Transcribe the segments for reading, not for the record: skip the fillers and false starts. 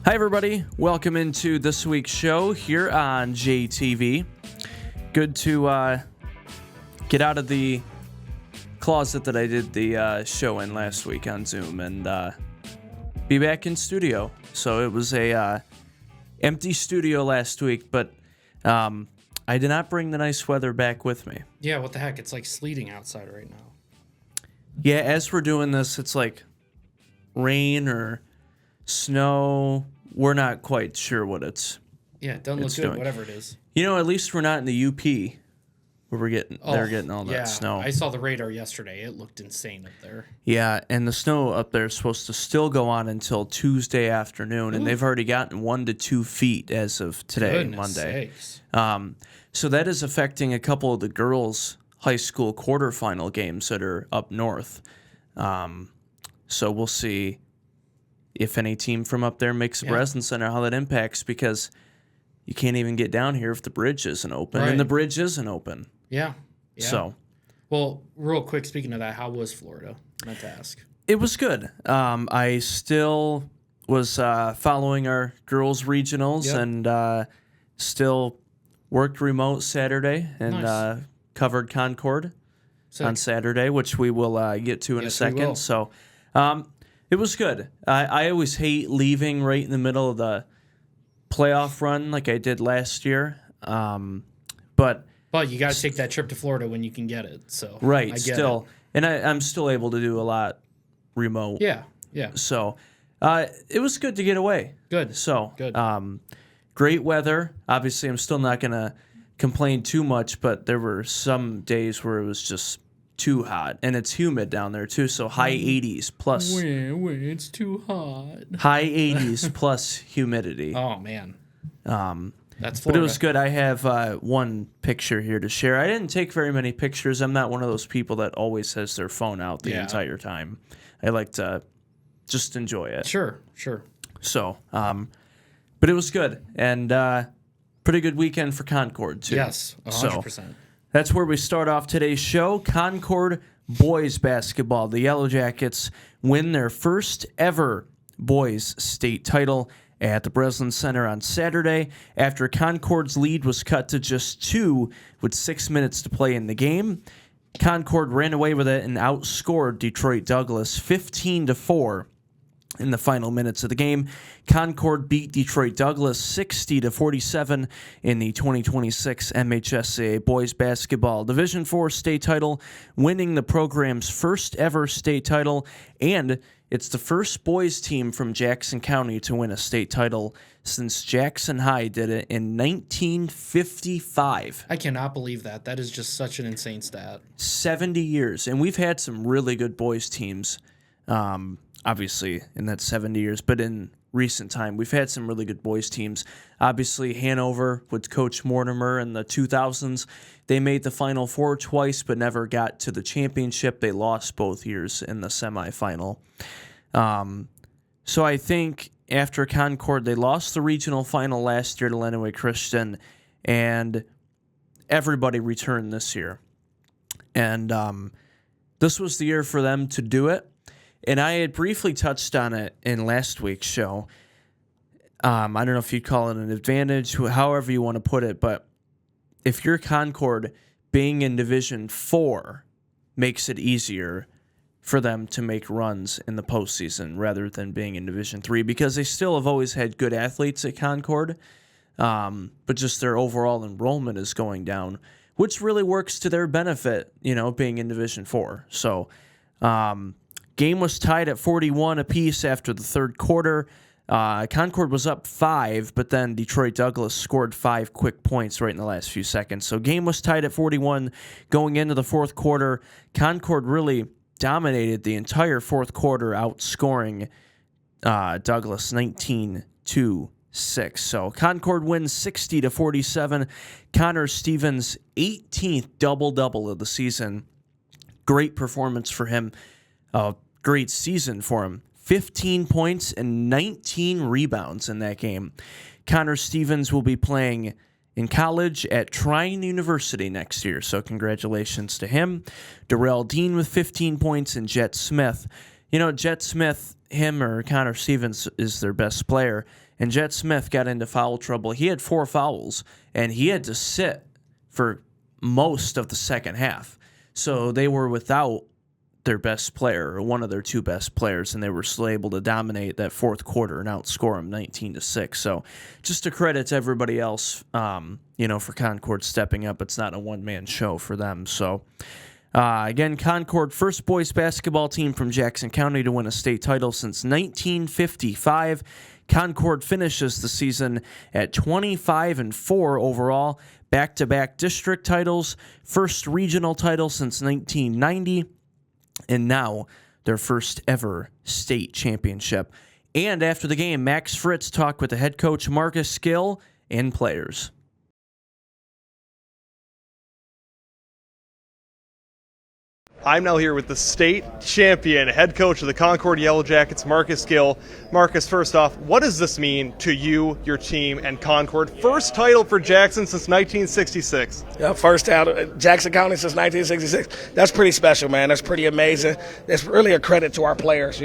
Hi, everybody. Welcome into this week's show here on JTV. Good to get out of the closet that I did the show in last week on Zoom and be back in studio. So it was a empty studio last week, but I did not bring the nice weather back with me. Yeah, what the heck? It's like sleeting outside right now. Yeah, as we're doing this, it's like rain or snow. We're not quite sure what it's. Yeah, it doesn't look good, doing. whatever it is. You know, at least we're not in the UP where they're getting all that snow. I saw the radar yesterday. It looked insane up there. Yeah, and the snow up there is supposed to still go on until Tuesday afternoon, and they've already gotten 1 to 2 feet as of today, Monday. Sakes. So that is affecting a couple of the girls' high school quarterfinal games that are up north. So we'll see if any team from up there makes a presence and how that impacts, because you can't even get down here if the bridge isn't open, and the bridge isn't open. Yeah. So, well, real quick, speaking of that, how was Florida? I meant to ask. it was good. I still was following our girls' regionals and still worked remote Saturday and covered Concord on Saturday, which we will get to in a second. So it was good. I always hate leaving right in the middle of the playoff run like I did last year. But you got to take that trip to Florida when you can get it. So right, I get still. it. And I'm still able to do a lot remote. Yeah. So it was good to get away. Good. So Good. Great weather. Obviously, I'm still not going to complain too much, but there were some days where it was just too hot. And it's humid down there, too, so high 80s plus. When it's too hot. High 80s plus humidity. Oh, man. That's Florida. But it was good. I have one picture here to share. I didn't take very many pictures. I'm not one of those people that always has their phone out the entire time. I like to just enjoy it. Sure. So, but it was good. And pretty good weekend for Concord, too. Yes, 100%. So, that's where we start off today's show. Concord boys basketball. The Yellow Jackets win their first ever boys state title at the Breslin Center on Saturday after Concord's lead was cut to just 2 with 6 minutes to play in the game. Concord ran away with it and outscored Detroit Douglas 15-4 in the final minutes of the game. Concord beat Detroit Douglas 60-47 in the 2026 MHSAA Boys Basketball Division IV state title, winning the program's first ever state title, and it's the first boys team from Jackson County to win a state title since Jackson High did it in 1955. I cannot believe that. That is just such an insane stat. 70 years, and we've had some really good boys teams. Obviously, in that 70 years, but in recent time, we've had some really good boys teams. Obviously, Hanover with Coach Mortimer in the 2000s, they made the Final Four twice, but never got to the championship. They lost both years in the semifinal. So I think after Concord, they lost the regional final last year to Lenawee Christian, and everybody returned this year. And this was the year for them to do it. And I had briefly touched on it in last week's show. I don't know if you'd call it an advantage, however you want to put it, but if you're Concord, being in Division 4 makes it easier for them to make runs in the postseason rather than being in Division 3, because they still have always had good athletes at Concord, but just their overall enrollment is going down, which really works to their benefit, being in Division 4. So, game was tied at 41 apiece after the third quarter. Concord was up 5, but then Detroit Douglas scored 5 quick points right in the last few seconds. So game was tied at 41 going into the fourth quarter. Concord really dominated the entire fourth quarter, outscoring Douglas 19-6. So Concord wins 60-47. Connor Stevens' 18th double-double of the season. Great performance for him. Great season for him. 15 points and 19 rebounds in that game. Connor Stevens will be playing in college at Trine University next year, so congratulations to him. Darrell Dean with 15 points and Jet Smith. Jet Smith, him or Connor Stevens is their best player, and Jet Smith got into foul trouble. He had 4 fouls, and he had to sit for most of the second half. So they were without their best player, or one of their 2 best players, and they were still able to dominate that fourth quarter and outscore them 19-6. So just a credit to everybody else, for Concord stepping up. It's not a one-man show for them. So again, Concord, first boys basketball team from Jackson County to win a state title since 1955. Concord finishes the season at 25-4 overall, back-to-back district titles, first regional title since 1990, and now their first ever state championship. And after the game, Max Fritz talked with the head coach Marcus Gill and players. I'm now here with the state champion, head coach of the Concord Yellow Jackets, Marcus Gill. Marcus, first off, what does this mean to you, your team, and Concord? First title for Jackson since 1966. Yeah, first title, Jackson County since 1966. That's pretty special, man. That's pretty amazing. It's really a credit to our players,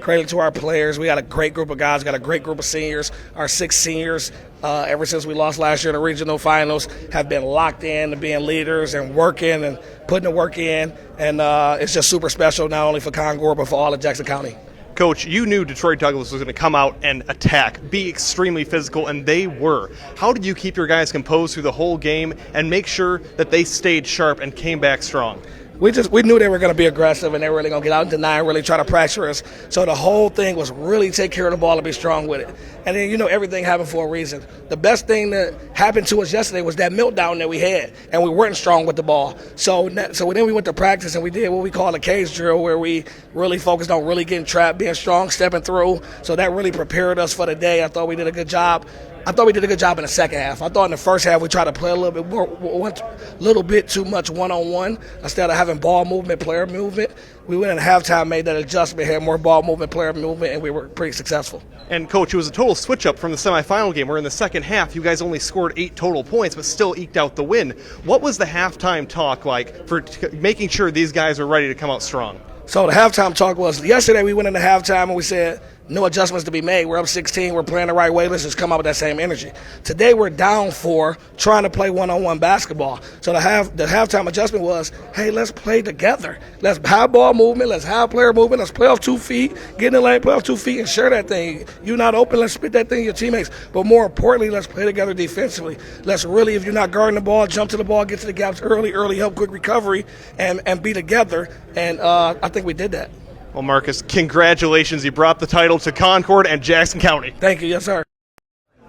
Credit to our players. We got a great group of guys, got a great group of seniors. Our 6 seniors, ever since we lost last year in the regional finals, have been locked in to being leaders and working and putting the work in. And it's just super special, not only for Concord, but for all of Jackson County. Coach, you knew Detroit Douglas was going to come out and attack, be extremely physical, and they were. How did you keep your guys composed through the whole game and make sure that they stayed sharp and came back strong? We knew they were going to be aggressive and they were really going to get out and deny and really try to pressure us. So the whole thing was really take care of the ball and be strong with it. And then, everything happened for a reason. The best thing that happened to us yesterday was that meltdown that we had, and we weren't strong with the ball. So then we went to practice and we did what we call a cage drill, where we really focused on really getting trapped, being strong, stepping through. So that really prepared us for the day. I thought we did a good job. I thought we did a good job in the second half. I thought in the first half we tried to play a little bit too much one-on-one instead of having ball movement, player movement. We went in halftime, made that adjustment, had more ball movement, player movement, and we were pretty successful. And, Coach, it was a total switch-up from the semifinal game, where in the second half you guys only scored 8 total points but still eked out the win. What was the halftime talk like for making sure these guys were ready to come out strong? So the halftime talk was, yesterday we went into halftime and we said, no adjustments to be made. We're up 16. We're playing the right way. Let's just come out with that same energy. Today we're down 4, trying to play one-on-one basketball. So the halftime adjustment was, hey, let's play together. Let's have ball movement. Let's have player movement. Let's play off 2 feet. Get in the lane, play off 2 feet, and share that thing. You're not open. Let's spit that thing to your teammates. But more importantly, let's play together defensively. Let's really, if you're not guarding the ball, jump to the ball, get to the gaps early, help quick recovery, and be together. And I think we did that. Well, Marcus, congratulations. You brought the title to Concord and Jackson County. Thank you. Yes, sir.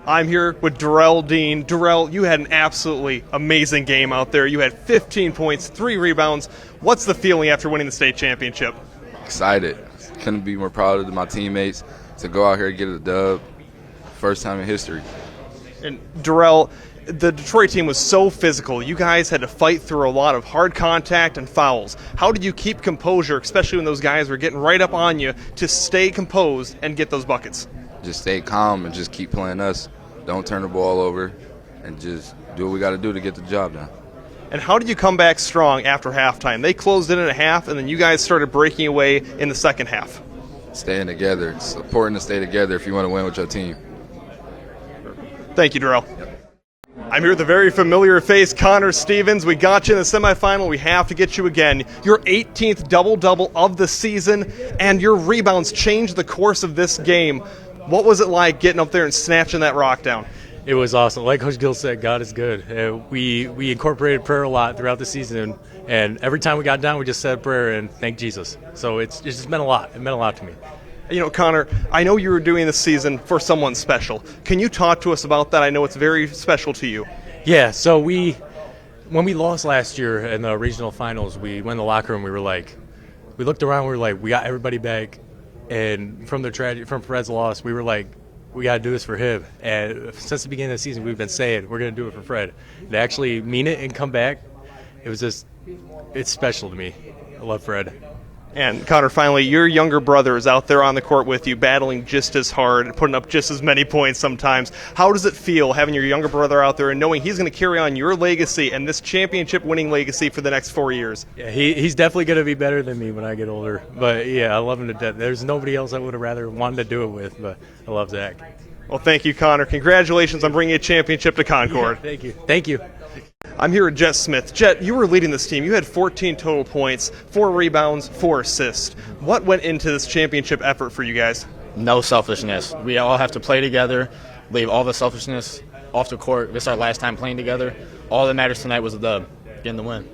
I'm here with Darrell Dean. Darrell, you had an absolutely amazing game out there. You had 15 points, 3 rebounds. What's the feeling after winning the state championship? Excited. Couldn't be more proud of my teammates to go out here and get a dub. First time in history. And Darrell, the Detroit team was so physical. You guys had to fight through a lot of hard contact and fouls. How did you keep composure, especially when those guys were getting right up on you, to stay composed and get those buckets? Just stay calm and just keep playing us. Don't turn the ball over and just do what we got to do to get the job done. And how did you come back strong after halftime? They closed it in at half, and then you guys started breaking away in the second half. Staying together. It's important to stay together if you want to win with your team. Thank you, Darrell. I'm here with a very familiar face, Connor Stevens. We got you in the semifinal. We have to get you again. Your 18th double-double of the season, and your rebounds changed the course of this game. What was it like getting up there and snatching that rock down? It was awesome. Like Coach Gill said, God is good. We incorporated prayer a lot throughout the season, and every time we got down, we just said a prayer and thanked Jesus. So it's just meant a lot. It meant a lot to me. Connor, I know you were doing this season for someone special. Can you talk to us about that? I know it's very special to you. Yeah, so when we lost last year in the regional finals, we went in the locker room, we looked around, we were like, we got everybody back, and from Fred's loss, we were like, we got to do this for him. And since the beginning of the season, we've been saying, we're going to do it for Fred. To actually mean it and come back, it's special to me. I love Fred. And Connor, finally, your younger brother is out there on the court with you, battling just as hard and putting up just as many points sometimes. How does it feel having your younger brother out there and knowing he's going to carry on your legacy and this championship-winning legacy for the next 4 years? Yeah, he's definitely going to be better than me when I get older. But, yeah, I love him to death. There's nobody else I would have rather wanted to do it with, but I love Zach. Well, thank you, Connor. Congratulations on bringing a championship to Concord. Yeah, thank you. Thank you. I'm here with Jet Smith. Jet, you were leading this team. You had 14 total points, 4 rebounds, 4 assists. What went into this championship effort for you guys? No selfishness. We all have to play together, leave all the selfishness off the court. This is our last time playing together. All that matters tonight was the dub, getting the win.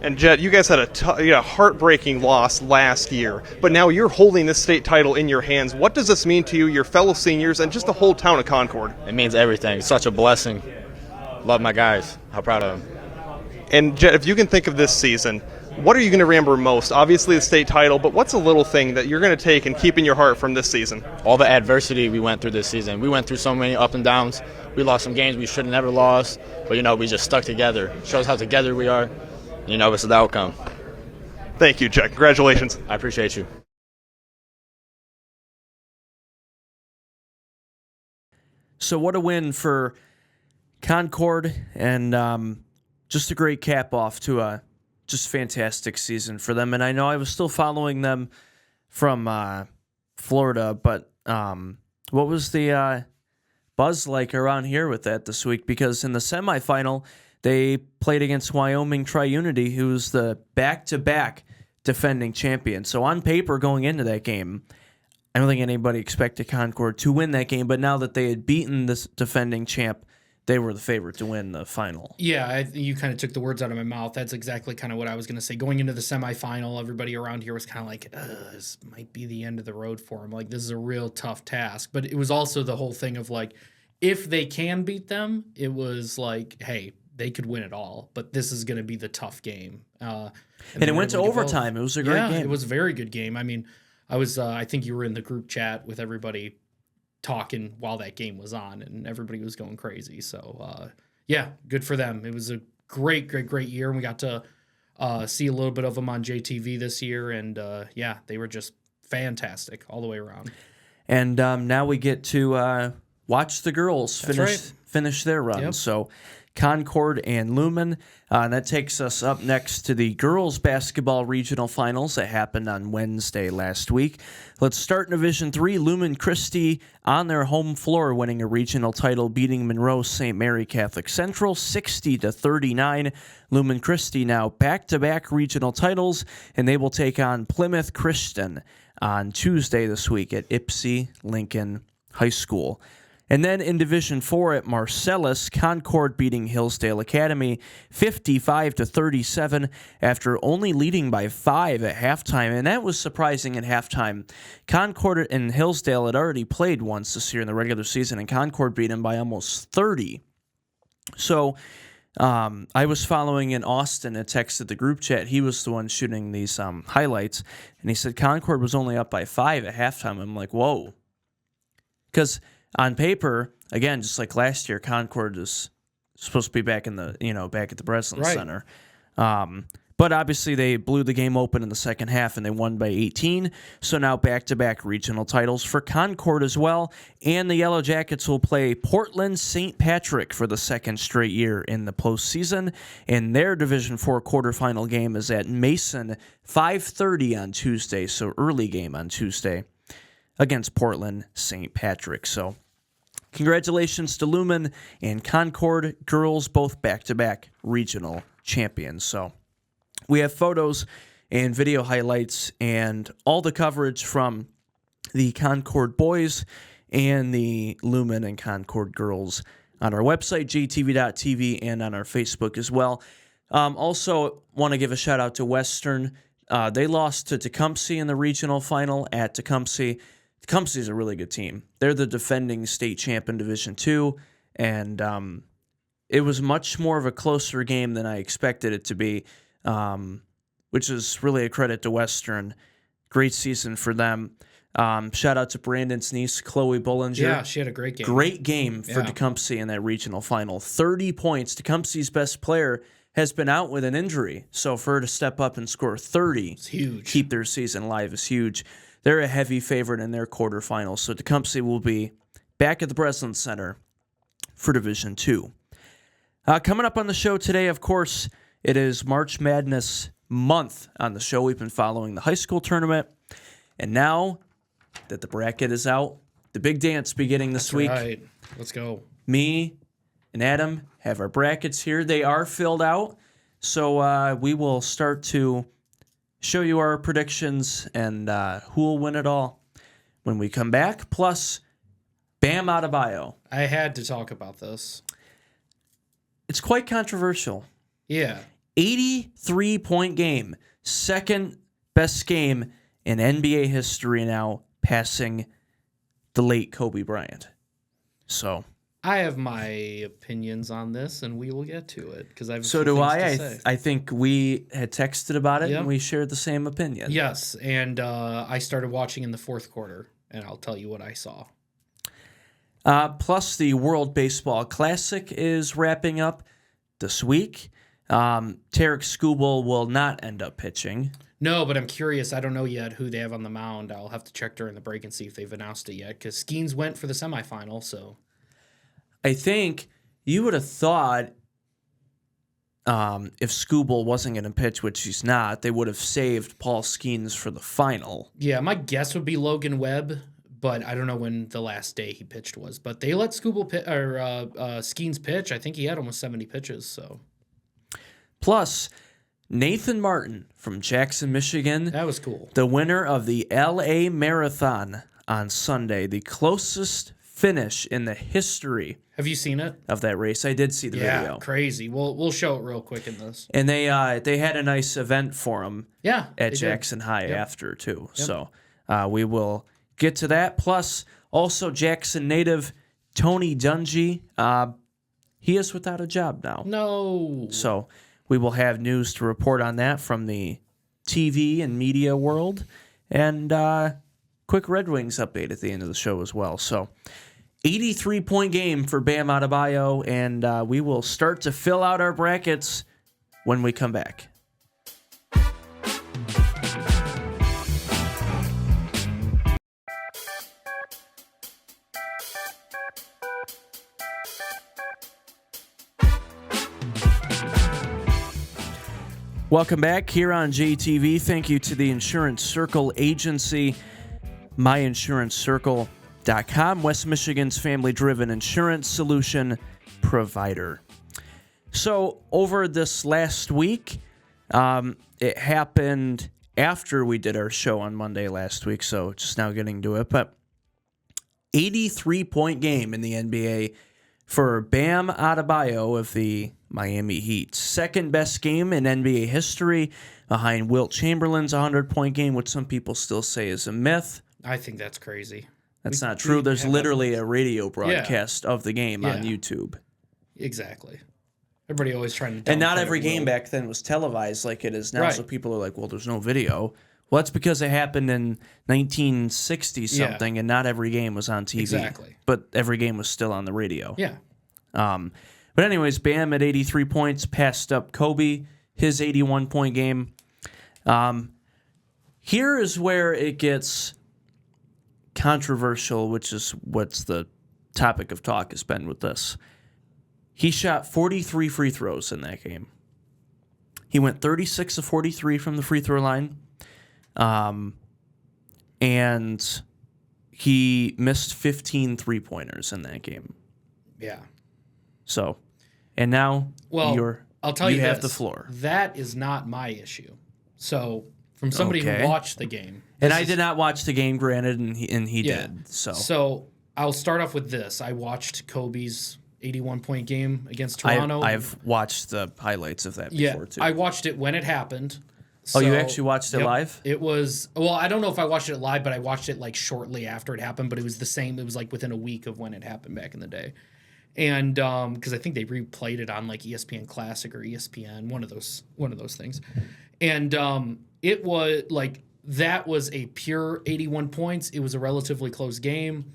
And Jet, you guys had a heartbreaking loss last year, but now you're holding this state title in your hands. What does this mean to you, your fellow seniors, and just the whole town of Concord? It means everything. It's such a blessing. Love my guys. How proud of them. And Jet, if you can think of this season, what are you going to remember most? Obviously the state title, but what's a little thing that you're going to take and keep in your heart from this season? All the adversity we went through this season. We went through so many up and downs. We lost some games we should have never lost, but, we just stuck together. It shows how together we are. It's the outcome. Thank you, Jet. Congratulations. I appreciate you. So what a win for Concord, and just a great cap off to a just fantastic season for them. And I know I was still following them from Florida, but what was the buzz like around here with that this week? Because in the semifinal, they played against Wyoming Tri-Unity, who's the back-to-back defending champion. So on paper, going into that game, I don't think anybody expected Concord to win that game, but now that they had beaten this defending champ, they were the favorite to win the final. Yeah, you kind of took the words out of my mouth. That's exactly kind of what I was going to say. Going into the semifinal, everybody around here was kind of like, this might be the end of the road for them. Like, this is a real tough task. But it was also the whole thing of, like, if they can beat them, it was like, hey, they could win it all, but this is going to be the tough game. And it went to overtime. It was a great game. It was a very good game. I mean, I think you were in the group chat with everybody talking while that game was on, and everybody was going crazy. So, good for them. It was a great year, and we got to see a little bit of them on JTV this year, and they were just fantastic all the way around. And now we get to watch the girls finish their run. Yep. So Concord and Lumen. And that takes us up next to the girls basketball regional finals that happened on Wednesday last week. Let's start in Division III. Lumen Christi on their home floor winning a regional title, beating Monroe St. Mary Catholic Central 60-39. Lumen Christi now back-to-back regional titles, and they will take on Plymouth Christian on Tuesday this week at Ypsi Lincoln High School. And then in Division IV at Marcellus, Concord beating Hillsdale Academy 55-37 after only leading by 5 at halftime. And that was surprising at halftime. Concord and Hillsdale had already played once this year in the regular season, and Concord beat them by almost 30. So I was following in Austin and texted the group chat. He was the one shooting these highlights, and he said Concord was only up by 5 at halftime. I'm like, whoa. Because on paper, again, just like last year, Concord is supposed to be back in the back at the Breslin Center. But obviously they blew the game open in the second half and they won by 18. So now back-to-back regional titles for Concord as well. And the Yellow Jackets will play Portland St. Patrick for the second straight year in the postseason. And their Division IV quarterfinal game is at Mason, 5:30 on Tuesday. So early game on Tuesday against Portland St. Patrick. So congratulations to Lumen and Concord girls, both back-to-back regional champions. So we have photos and video highlights and all the coverage from the Concord boys and the Lumen and Concord girls on our website, jtv.tv, and on our Facebook as well. Also, want to give a shout out to Western. They lost to Tecumseh in the regional final at Tecumseh. Tecumseh is a really good team. They're the defending state champ in Division II, and it was much more of a closer game than I expected it to be, which is really a credit to Western. Great season for them. Shout out to Brandon's niece, Chloe Bollinger. Yeah, she had a great game. Great game for Tecumseh in that regional final. 30 points. Tecumseh's best player has been out with an injury, so for her to step up and score 30, it's huge. Keep their season alive is huge. They're a heavy favorite in their quarterfinals, so Tecumseh will be back at the Breslin Center for Division II. Coming up on the show today, of course, it is March Madness month on the show. We've been following the high school tournament, and now that the bracket is out, the big dance beginning this week. Right. Let's go. Me and Adam have our brackets here. They are filled out. So we will start to show you our predictions and who will win it all when we come back. Plus, Bam Adebayo. I had to talk about this. It's quite controversial. Yeah. 83-point game. Second best game in NBA history now, passing the late Kobe Bryant. So I have my opinions on this, and we will get to it because I've. So do I. I think we had texted about it, Yep. and we shared the same opinion. Yes, and I started watching in the fourth quarter, and I'll tell you what I saw. Plus, the World Baseball Classic is wrapping up this week. Tarek Skubal will not end up pitching. No, but I'm curious. I don't know yet who they have on the mound. I'll have to check during the break and see if they've announced it yet, because Skeens went for the semifinal, so. I think you would have thought if Skubal wasn't going to pitch, which he's not, they would have saved Paul Skeens for the final. Yeah, my guess would be Logan Webb, but I don't know when the last day he pitched was. But they let Skeens pitch. I think he had almost 70 pitches. So Plus, Nathan Martin from Jackson, Michigan, that was cool. the winner of the LA Marathon on Sunday, the closest finish in the history Have you seen it? of that race. I did see the Yeah, video. crazy. We'll show it real quick in this. And they had a nice event for him Yeah, at they Jackson High Yep. after, too. Yep. So we will get to that. Plus, also Jackson native Tony Dungy. He is without a job now. did. No. So we will have news to report on that from the TV and media world. And quick Red Wings update at the end of the show as well. So 83-point game for Bam Adebayo, and we will start to fill out our brackets when we come back. Welcome back here on JTV. Thank you to the Insurance Circle Agency, myinsuranccircle.com, West Michigan's family-driven insurance solution provider. So over this last week, it happened after we did our show on Monday last week, so just now getting to it, but 83-point game in the NBA for Bam Adebayo of the Miami Heat. Second best game in NBA history behind Wilt Chamberlain's 100-point game, which some people still say is a myth. I think that's crazy. That's not true. There's literally a radio broadcast of the game on Yeah. YouTube. Exactly. Everybody always trying to. And not downplay every game Wilt. back then was televised like it is now, Right. so people are like, well, there's no video. Well, that's because it happened in 1960-something, and not every game was on TV. Exactly. But every game was still on the radio. Yeah. But anyways, Bam at 83 points, passed up Kobe, his 81-point game. Here is where it gets controversial, which is what's the topic of talk has been with this. He shot 43 free throws in that game. He went 36 of 43 from the free throw line. And he missed 15 three-pointers in that game. Yeah. So, and now I'll tell you have this, the floor. That is not my issue. So, from somebody Okay. who watched the game, And this I is- did not watch the game, granted, and he Yeah. did. So, So I'll start off with this. I watched Kobe's 81-point game against Toronto. I've watched the highlights of that yeah, before too. I watched it when it happened. Oh, you So- actually watched it Yep. live? It was, well, I don't know if I watched it live, but I watched it like shortly after it happened, but it was the same. It was like within a week of when it happened back in the day. And because I think they replayed it on like ESPN Classic or ESPN, one of those things. And it was like, that was a pure 81 points. It was a relatively close game.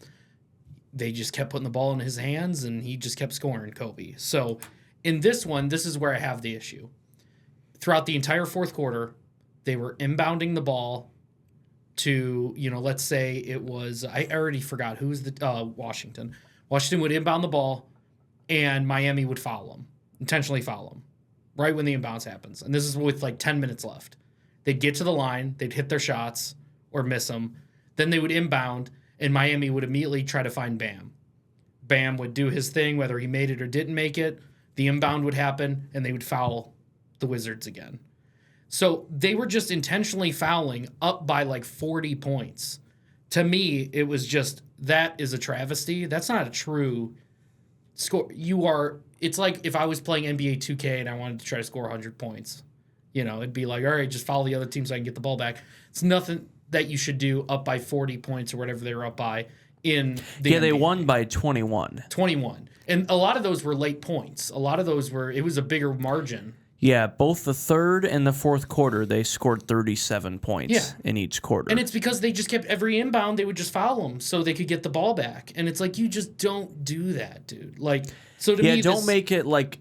They just kept putting the ball in his hands, and he just kept scoring, Kobe. So in this one, this is where I have the issue. Throughout the entire fourth quarter, they were inbounding the ball to, let's say it was, I already forgot who was the Washington. Washington would inbound the ball, and Miami would foul them, intentionally foul them, right when the inbounds happens. And this is with like 10 minutes left. They'd get to the line, they'd hit their shots or miss them. Then they would inbound, and Miami would immediately try to find Bam. Bam would do his thing, whether he made it or didn't make it. The inbound would happen, and they would foul the Wizards again. So they were just intentionally fouling up by like 40 points. To me, it was just, that is a travesty. That's not a true score. It's like if I was playing NBA 2K and I wanted to try to score 100 points. It'd be like, all right, just follow the other team so I can get the ball back. It's nothing that you should do up by 40 points or whatever they were up by in the they NBA. won by 21. 21. And a lot of those were late points. A lot of those it was a bigger margin. Yeah, both the third and the fourth quarter, they scored 37 points Yeah. in each quarter. And it's because they just kept every inbound, they would just foul them so they could get the ball back. And it's like, you just don't do that, dude. Like, so to me, don't make it like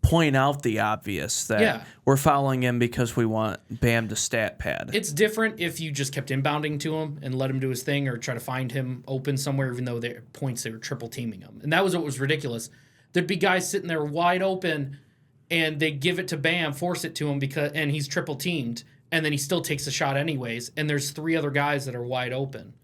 point out the obvious that we're fouling him because we want Bam to stat pad. It's different if you just kept inbounding to him and let him do his thing or try to find him open somewhere, even though they're points they were triple teaming him. And that was what was ridiculous. There'd be guys sitting there wide open, and they give it to Bam, force it to him and he's triple teamed, and then he still takes a shot anyways. And there's 3 other guys that are wide open.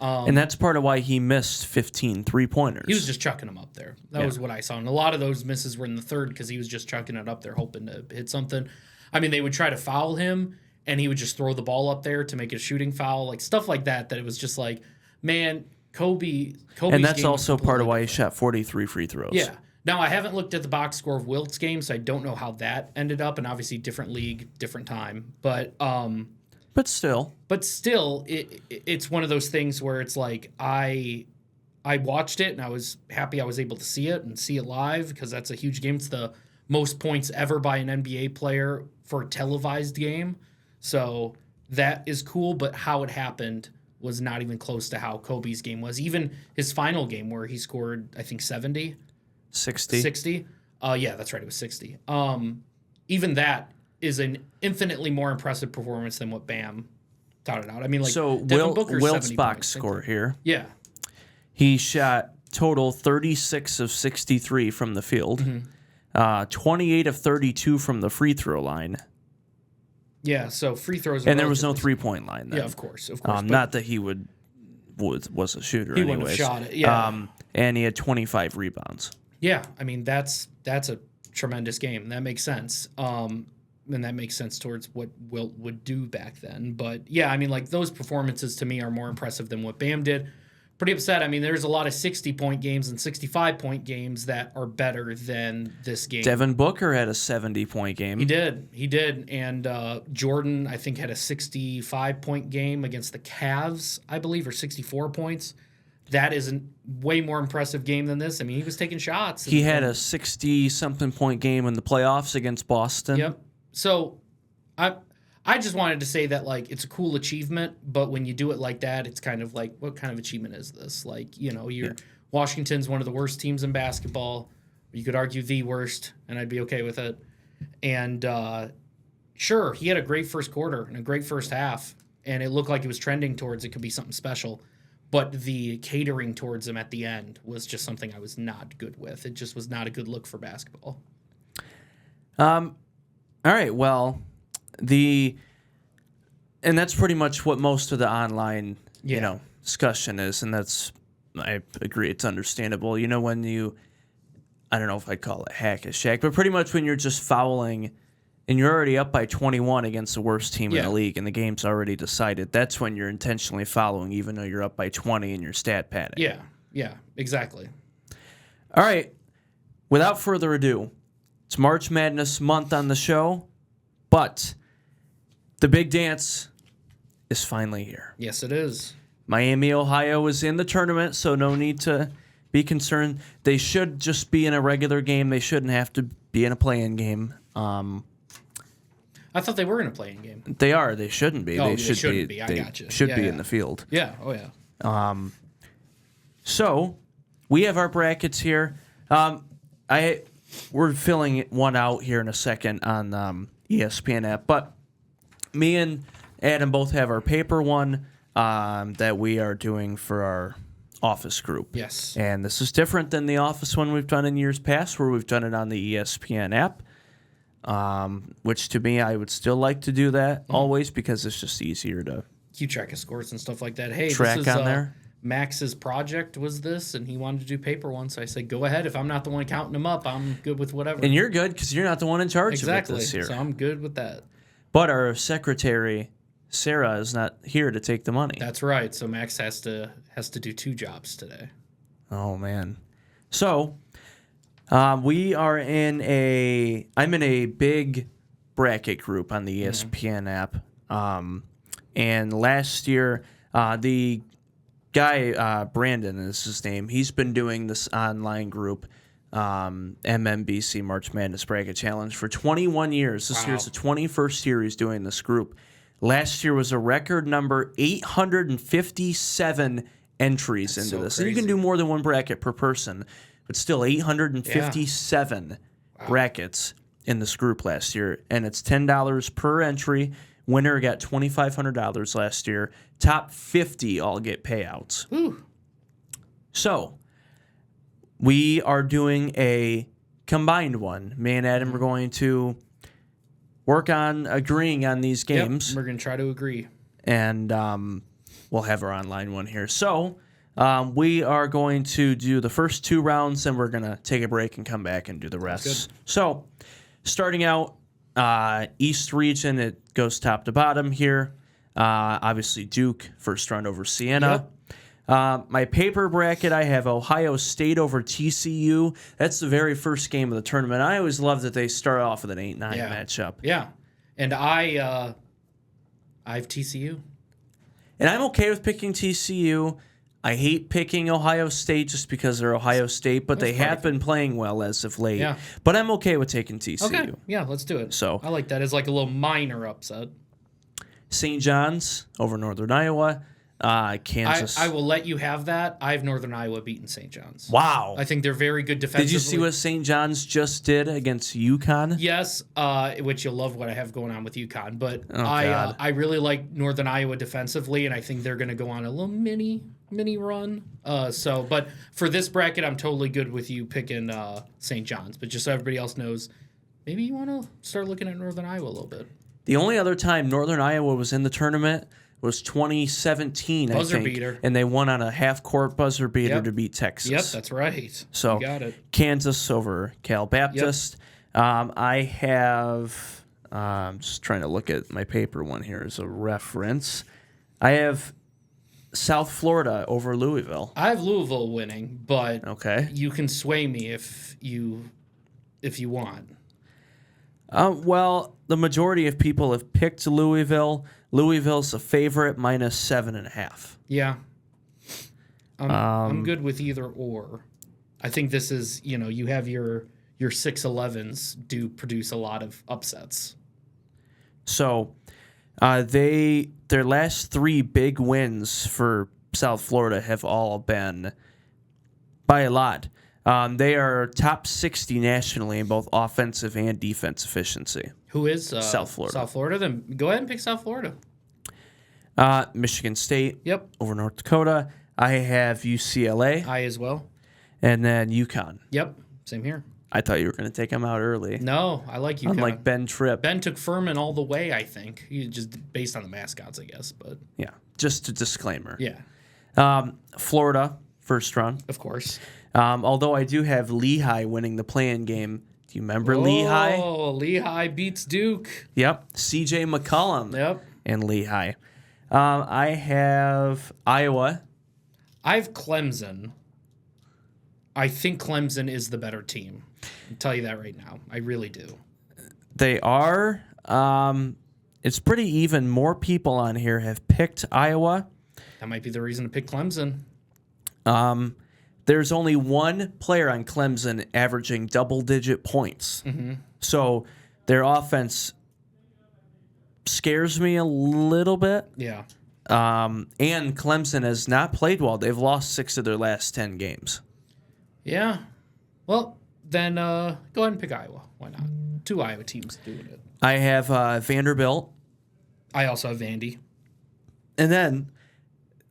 And that's part of why he missed 15 3-pointers. He was just chucking them up there. That was what I saw. And a lot of those misses were in the third because he was just chucking it up there, hoping to hit something. I mean, they would try to foul him, and he would just throw the ball up there to make it a shooting foul, like stuff like that. That it was just like, man, Kobe's and that's game also was part of why he different. shot 43 free throws. Yeah. Now, I haven't looked at the box score of Wilt's game, so I don't know how that ended up. And obviously, different league, different time. But still, it's one of those things where it's like I watched it and I was happy I was able to see it live because that's a huge game. It's the most points ever by an NBA player for a televised game. So that is cool, but how it happened was not even close to how Kobe's game was. Even his final game where he scored, I think, 60. Yeah, that's right. It was 60. Even that is an infinitely more impressive performance than what Bam touted out. I mean, like, so Devin Booker's Wilt's 70 box points. score here. Yeah. He shot total 36 of 63 from the field, 28 of 32 from the free throw line. Yeah, so free throws. And there was no 3-point line then. Yeah, of course. Not that he was a shooter he anyways. wouldn't have shot it. Yeah. And he had 25 rebounds. Yeah, I mean, that's a tremendous game. That makes sense. And that makes sense towards what Wilt would do back then. But yeah, I mean, like, those performances to me are more impressive than what Bam did. Pretty upset. I mean, there's a lot of 60-point games and 65-point games that are better than this game. Devin Booker had a 70-point game. He did. And Jordan, I think, had a 65-point game against the Cavs, I believe, or 64 points. That is a way more impressive game than this. I mean, he was taking shots. He had a 60-something point game in the playoffs against Boston. Yep. So I just wanted to say that, like, it's a cool achievement, but when you do it like that, it's kind of like, what kind of achievement is this? Like, Washington's one of the worst teams in basketball. You could argue the worst, and I'd be okay with it. And sure, he had a great first quarter and a great first half, and it looked like it was trending towards it could be something special. But the catering towards him at the end was just something I was not good with. It just was not a good look for basketball. All right, well, and that's pretty much what most of the online, discussion is, and I agree, it's understandable. When I don't know if I'd call it hack a shack, but pretty much when you're just fouling and you're already up by 21 against the worst team in the league and the game's already decided, that's when you're intentionally fouling, even though you're up by 20 and you're stat padding. Yeah, exactly. All right, without further ado, it's March Madness month on the show, but the big dance is finally here. Yes, it is. Miami, Ohio is in the tournament, so no need to be concerned. They should just be in a regular game. They shouldn't have to be in a play-in game. I thought they were in a play-in game. They are. They shouldn't be. Oh, they shouldn't be. I they gotcha. should Yeah, be yeah. in the field. Yeah. Oh, yeah. So we have our brackets here. We're filling one out here in a second on ESPN app, but me and Adam both have our paper one that we are doing for our office group. Yes. And this is different than the office one we've done in years past, where we've done it on the ESPN app, which to me, I would still like to do that always because it's just easier to Keep track of scores and stuff like that. Hey, track this is, on there. Max's project was this, and he wanted to do paper one. So I said, go ahead. If I'm not the one counting them up, I'm good with whatever. And you're good because you're not the one in charge exactly. of it this year. So I'm good with that. But our secretary, Sarah, is not here to take the money. That's right. So Max has to do 2 jobs today. Oh, man. So we are I'm in a big bracket group on the ESPN app. And last year, the guy, Brandon is his name, he's been doing this online group, MMBC March Madness Bracket Challenge, for 21 years. This year's the 21st year he's doing this group. Last year was a record number 857 entries into this. Crazy. And you can do more than one bracket per person, but still 857 brackets in this group last year. And it's $10 per entry. Winner got $2,500 last year. Top 50 all get payouts. Ooh. So we are doing a combined one. Me and Adam are going to work on agreeing on these games. Yep, we're going to try to agree. And we'll have our online one here. So we are going to do the first 2 rounds, and we're going to take a break and come back and do the rest. So starting out, East region, it goes top to bottom here. Obviously, Duke, first round over Siena. My paper bracket, I have Ohio State over TCU. That's the very first game of the tournament. I always love that they start off with an 8-9 matchup. Yeah. And I have TCU. And I'm okay with picking TCU. I hate picking Ohio State just because they're Ohio State, but they have been playing well as of late. Yeah. But I'm okay with taking TCU. Okay. Yeah, let's do it. So I like that as like a little minor upset. St. John's over Northern Iowa. Kansas. I will let you have that. I have Northern Iowa beating St. John's. Wow. I think they're very good defensively. Did you see what St. John's just did against UConn? Yes, which you'll love what I have going on with UConn. But God. I really like Northern Iowa defensively, and I think they're going to go on a little mini run. But for this bracket, I'm totally good with you picking St. John's. But just so everybody else knows, maybe you want to start looking at Northern Iowa a little bit. The only other time Northern Iowa was in the tournament was 2017, buzzer I think. beater. And they won on a half-court buzzer beater to beat Texas. Yep, that's right. So you got it. Kansas over Cal Baptist. I have, I'm just trying to look at my paper one here as a reference. I have South Florida over Louisville. I have Louisville winning, but Okay. you can sway me if you want. Well, the majority of people have picked Louisville. Louisville's a favorite, minus 7.5. Yeah. I'm good with either or. I think this is, you have your 6-11s do produce a lot of upsets. So their last 3 big wins for South Florida have all been by a lot. They are top 60 nationally in both offensive and defense efficiency. Who is South Florida? South Florida. Then go ahead and pick South Florida. Michigan State. Yep. Over North Dakota. I have UCLA. I as well. And then UConn. Yep. Same here. I thought you were going to take them out early. No, I like UConn. Unlike Ben Tripp. Ben took Furman all the way, I think. Just based on the mascots, I guess. But Yeah. Just a disclaimer. yeah, Florida, first round. of course. Although I do have Lehigh winning the play-in game. Do you remember Lehigh? Oh, Lehigh beats Duke. Yep. C.J. McCollum Yep. and Lehigh. I have Iowa. I have Clemson. I think Clemson is the better team. I'll tell you that right now. I really do. They are. It's pretty even. More people on here have picked Iowa. That might be the reason to pick Clemson. There's only one player on Clemson averaging double-digit points. Mm-hmm. So their offense scares me a little bit. Yeah. And Clemson has not played well. They've lost 6 of their last 10 games. Yeah. Well, then go ahead and pick Iowa. Why not? 2 Iowa teams doing it. I have Vanderbilt. I also have Vandy. And then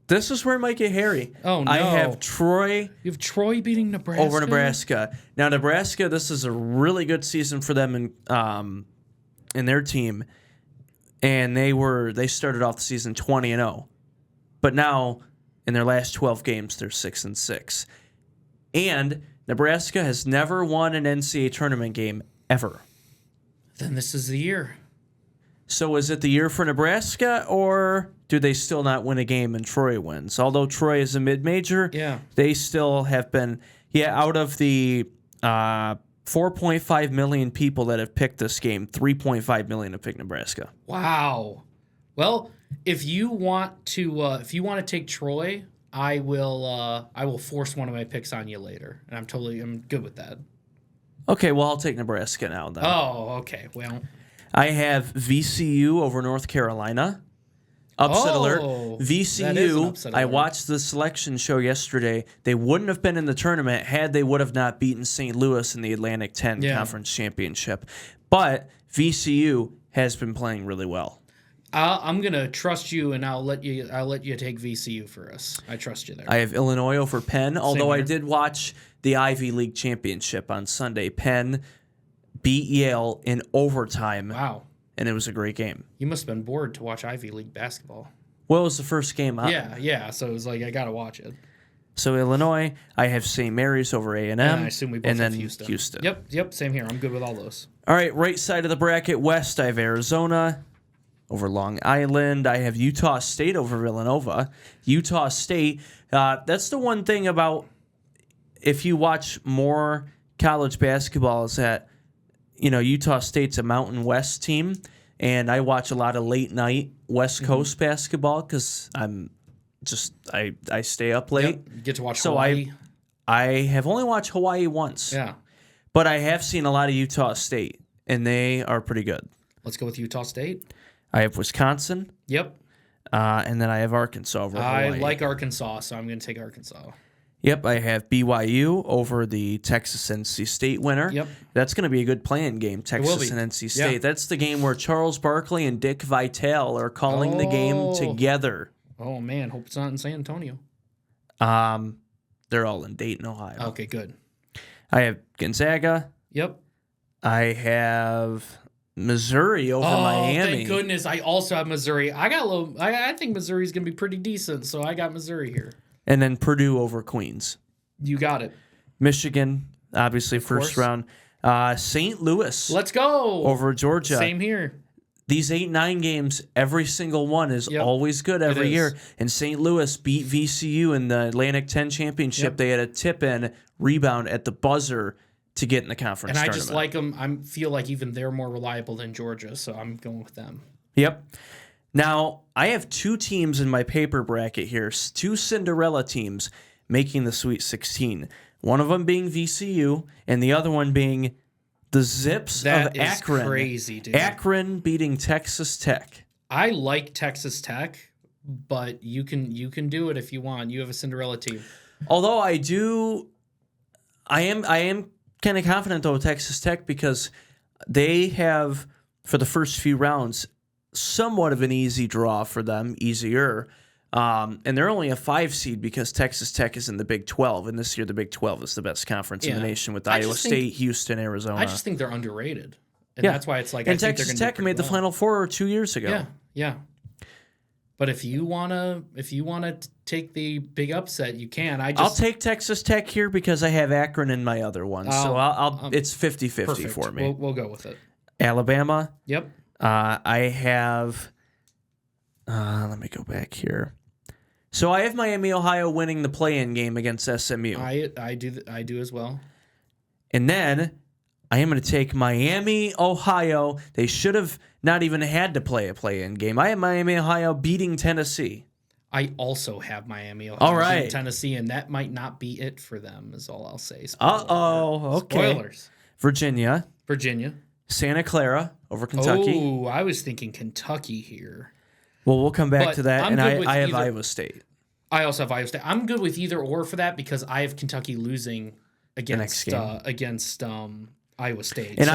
this is where it might get hairy. Oh, no. I have Troy You have Troy beating Nebraska? over Nebraska. Now, Nebraska, this is a really good season for them in their team. And they started off the season 20-0. But now In their last 12 games, they're 6-6. And Nebraska has never won an NCAA tournament game ever. Then this is the year. So is it the year for Nebraska, or do they still not win a game and Troy wins? Although Troy is a mid-major, they still have been, out of the 4.5 million people that have picked this game, 3.5 million have picked Nebraska. Wow. Well, if you want to take Troy, I will force one of my picks on you later, and I'm good with that. Okay, well, I'll take Nebraska now then. Oh, okay. Well, I have VCU over North Carolina. Upset alert. VCU, upset I alert. watched the selection show yesterday. They wouldn't have been in the tournament had they would have not beaten St. Louis in the Atlantic 10 Conference Championship. But VCU has been playing really well. I'm gonna trust you, and I'll let you take VCU for us. I trust you there. I have Illinois over Penn, although I here. did watch the Ivy League Championship on Sunday. Penn beat Yale in overtime. Wow. And it was a great game. You must have been bored to watch Ivy League basketball. Well, it was the first game up. Yeah. So it was like, I got to watch it. So Illinois, I have St. Mary's over A&M. And I assume we both and have then Houston. Yep, same here. I'm good with all those. All right, right side of the bracket, West, I have Arizona over Long Island. I have Utah State over Villanova. Utah State, that's the one thing about if you watch more college basketball is that, Utah State's a Mountain West team, and I watch a lot of late night West Coast basketball because I stay up late. Yep. You get to watch So Hawaii. I have only watched Hawaii once. Yeah. But I have seen a lot of Utah State, and they are pretty good. Let's go with Utah State. I have Wisconsin. Yep. And then I have Arkansas over Hawaii. I like Arkansas, so I'm going to take Arkansas. Yep, I have BYU over the Texas NC State winner. Yep. That's going to be a good playing game, Texas and NC State. Yeah. That's the game where Charles Barkley and Dick Vitale are calling the game together. Oh, man. Hope it's not in San Antonio. They're all in Dayton, Ohio. Okay, good. I have Gonzaga. Yep. I have Missouri over Miami. Thank goodness. I also have Missouri. I think Missouri's going to be pretty decent, so I got Missouri here. And then Purdue over Queens. You got it. Michigan, obviously, first round. St. Louis. Let's go. Over Georgia. Same here. These 8-9 games, every single one is always good every year. And St. Louis beat VCU in the Atlantic 10 championship. They had a tip-in rebound at the buzzer to get in the conference tournament. I just like them. I feel like even they're more reliable than Georgia, so I'm going with them. Yep. Now, I have two teams in my paper bracket here, two Cinderella teams making the Sweet 16. One of them being VCU, and the other one being the Zips of Akron. That is crazy, dude. Akron beating Texas Tech. I like Texas Tech, but you can do it if you want. You have a Cinderella team. Although I am kind of confident though with Texas Tech because they have for the first few rounds somewhat of an easy draw for them, easier. And they're only a 5 seed because Texas Tech is in the Big 12, and this year the Big 12 is the best conference in the nation with Iowa State, Houston, Arizona. I just think they're underrated, and that's why it's like. And Texas Tech made the Final Four 2 years ago. Yeah. But if you wanna take the big upset, you can. I'll take Texas Tech here because I have Akron in my other one, so it's 50-50 for me. We'll go with it. Alabama. Yep. I have. Let me go back here. So I have Miami, Ohio winning the play-in game against SMU. I do as well. And then I am going to take Miami, Ohio. They should have not even had to play a play-in game. I have Miami, Ohio beating Tennessee. I also have Miami, Ohio beating Tennessee, and that might not be it for them, is all I'll say. Okay. Spoilers. Virginia. Santa Clara over Kentucky. Oh, I was thinking Kentucky here. Well, we'll come back to that, and I have either, Iowa State. I also have Iowa State. I'm good with either or for that because I have Kentucky losing against Iowa State. And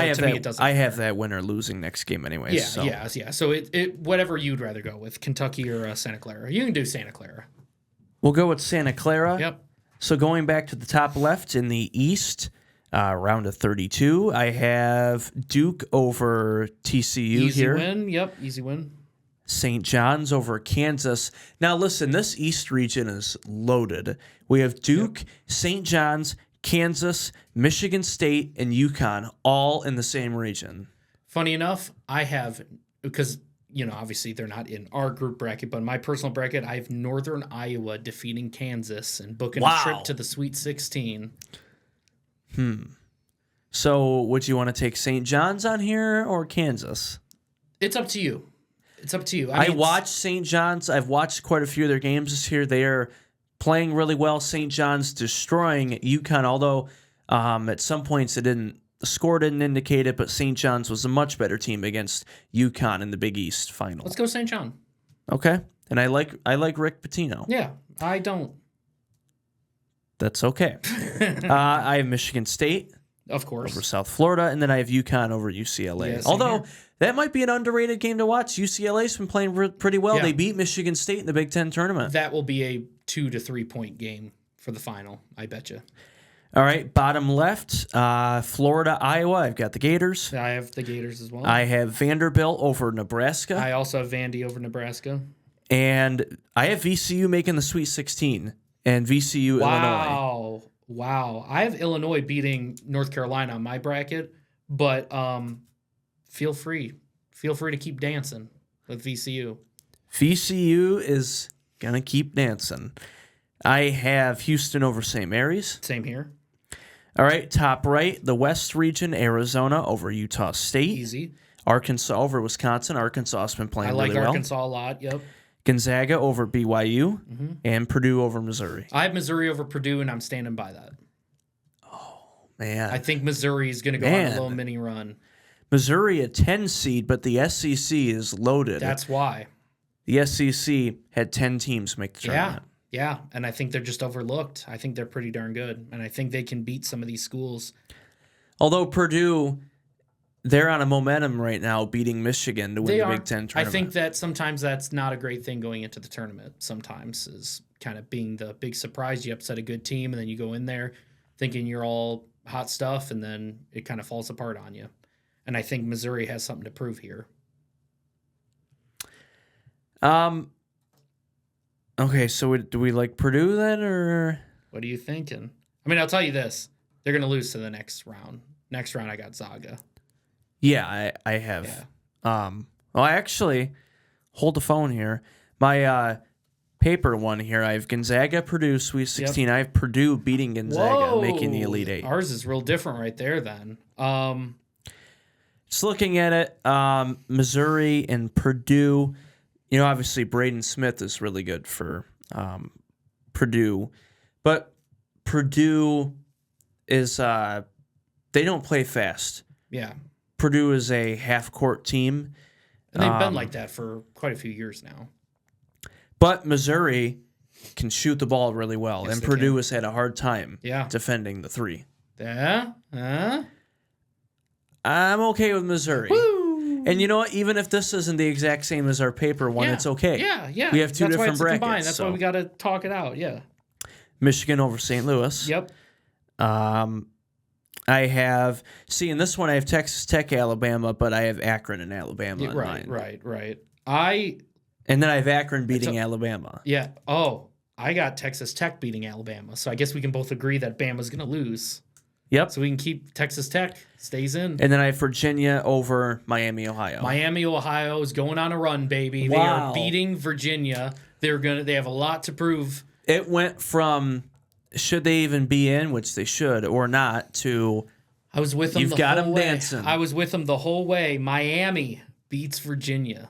so I have that winner losing next game anyway. Yeah. So it whatever you'd rather go with, Kentucky or Santa Clara. You can do Santa Clara. We'll go with Santa Clara. Yep. So going back to the top left in the East, round of 32, I have Duke over TCU Easy here. win. Yep, easy win. St. John's over Kansas. Now, listen, this East region is loaded. We have Duke, St. John's, Kansas, Michigan State, and UConn all in the same region. Funny enough, I have, because, obviously they're not in our group bracket, but in my personal bracket, I have Northern Iowa defeating Kansas and booking a trip to the Sweet 16. So, would you want to take St. John's on here or Kansas? It's up to you. It's up to you. I watched St. John's. I've watched quite a few of their games this year. They are playing really well. St. John's destroying UConn, although at some points the score didn't indicate it, but St. John's was a much better team against UConn in the Big East final. Let's go St. John. Okay. And I like Rick Pitino. Yeah, I don't. That's okay. I have Michigan State. Of course. Over South Florida, and then I have UConn over UCLA. Yeah, although here. that might be an underrated game to watch. UCLA's been playing pretty well. Yeah. They beat Michigan State in the Big Ten tournament. That will be a 2 to 3 point game for the final, I bet you. All right, bottom left, Florida, Iowa. I've got the Gators. I have the Gators as well. I have Vanderbilt over Nebraska. I also have Vandy over Nebraska. And I have VCU making the Sweet 16 and VCU Illinois. Wow. I have Illinois beating North Carolina on my bracket, but feel free to keep dancing with VCU. VCU is going to keep dancing. I have Houston over St. Mary's. Same here. All right, top right, the West region, Arizona over Utah State. Easy. Arkansas over Wisconsin. Arkansas has been playing really well. I like Arkansas a lot, yep. Gonzaga over BYU, and Purdue over Missouri. I have Missouri over Purdue, and I'm standing by that. Oh, man. I think Missouri is going to go on a little mini run. Missouri a 10 seed, but the SEC is loaded. That's why. The SEC had 10 teams make the tournament. Yeah, and I think they're just overlooked. I think they're pretty darn good, and I think they can beat some of these schools. Although Purdue, they're on a momentum right now, beating Michigan to win the Big Ten tournament. I think that sometimes that's not a great thing going into the tournament. Sometimes is kind of being the big surprise. You upset a good team, and then you go in there thinking you're all hot stuff, and then it kind of falls apart on you. And I think Missouri has something to prove here. Okay, so do we like Purdue then, or what are you thinking? I mean, I'll tell you this: they're going to lose to the next round. Next round, I got Zaga. Yeah, I have. Yeah. Well, I actually hold the phone here. My paper one here. I have Gonzaga, Purdue, Sweet 16. Yep. I have Purdue beating Gonzaga, making the Elite Eight. Ours is real different right there. Then, just looking at it, Missouri and Purdue. Obviously Braden Smith is really good for Purdue, but Purdue is they don't play fast. Yeah. Purdue is a half-court team. And they've been like that for quite a few years now. But Missouri can shoot the ball really well, and Purdue has had a hard time defending the three. Yeah? I'm okay with Missouri. Woo! And you know what? Even if this isn't the exact same as our paper one, it's okay. Yeah. We have two different brackets. Combined. That's why we got to talk it out, yeah. Michigan over St. Louis. Yep. I have, in this one I have Texas Tech, Alabama, but I have Akron and Alabama in mine. Right. And then I have Akron beating Alabama. Yeah. Oh, I got Texas Tech beating Alabama. So I guess we can both agree that Bama's going to lose. Yep. So we can keep Texas Tech, stays in. And then I have Virginia over Miami, Ohio. Miami, Ohio is going on a run, baby. Wow. They are beating Virginia. They have a lot to prove. It went from should they even be in, which they should, or not, to I was with them you've the got whole them way. dancing. I was with them the whole way. Miami beats Virginia.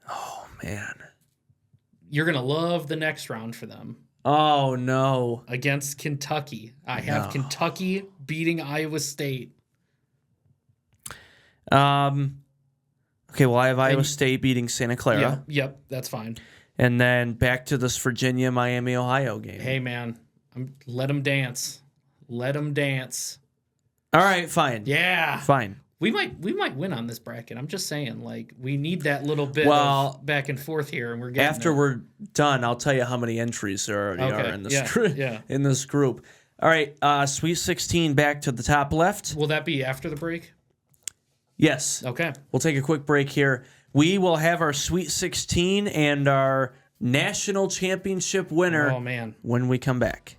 Oh, man. You're going to love the next round for them. Oh, no. Against Kentucky. I have Kentucky beating Iowa State. Okay, well, I have Iowa State beating Santa Clara. Yep, that's fine. And then back to this Virginia, Miami, Ohio game. Hey, man, let them dance. Let them dance. All right, fine. Yeah. Fine. We might win on this bracket. I'm just saying, we need that little bit of back and forth here, and we're getting after we're done, I'll tell you how many entries there already are in this in this group. All right, Sweet 16 back to the top left. Will that be after the break? Yes. Okay. We'll take a quick break here. we will have our Sweet 16 and our national championship winner Oh, man. when we come back.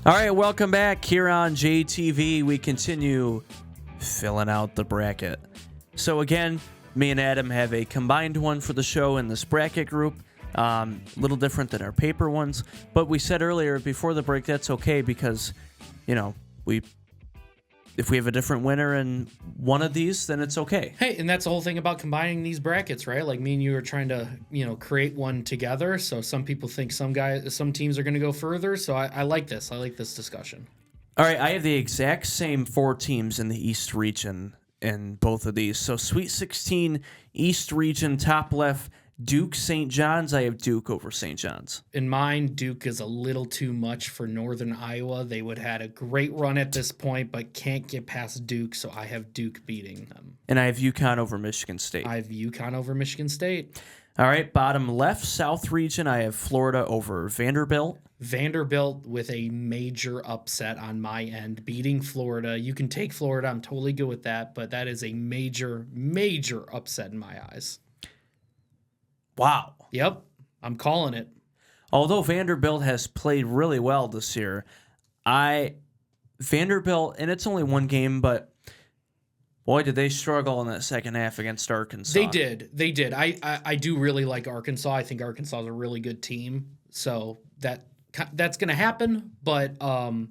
All right, welcome back here on JTV. We continue filling out the bracket. So again, me and Adam have a combined one for the show in this bracket group. A little different than our paper ones, but we said earlier before the break that's okay because, if we have a different winner in one of these, then it's okay. Hey, and that's the whole thing about combining these brackets, right? Like me and you are trying to, create one together. So some people think some teams are going to go further. So I like this. I like this discussion. All right, I have the exact same 4 teams in the East region in both of these. So Sweet 16, East region, top left, Duke, St. John's. I have Duke over St. John's. In mine, Duke is a little too much for Northern Iowa. They would had a great run at this point, but can't get past Duke, so I have Duke beating them. And I have UConn over Michigan State. I have UConn over Michigan State. All right, bottom left, South region, I have Florida over Vanderbilt. Vanderbilt with a major upset on my end, beating Florida. You can take Florida. I'm totally good with that, but that is a major, major upset in my eyes. Wow. Yep, I'm calling it. Although Vanderbilt has played really well this year, Vanderbilt, and it's only one game, but boy, did they struggle in that second half against Arkansas. They did. I do really like Arkansas. I think Arkansas is a really good team, so that's going to happen. But I'm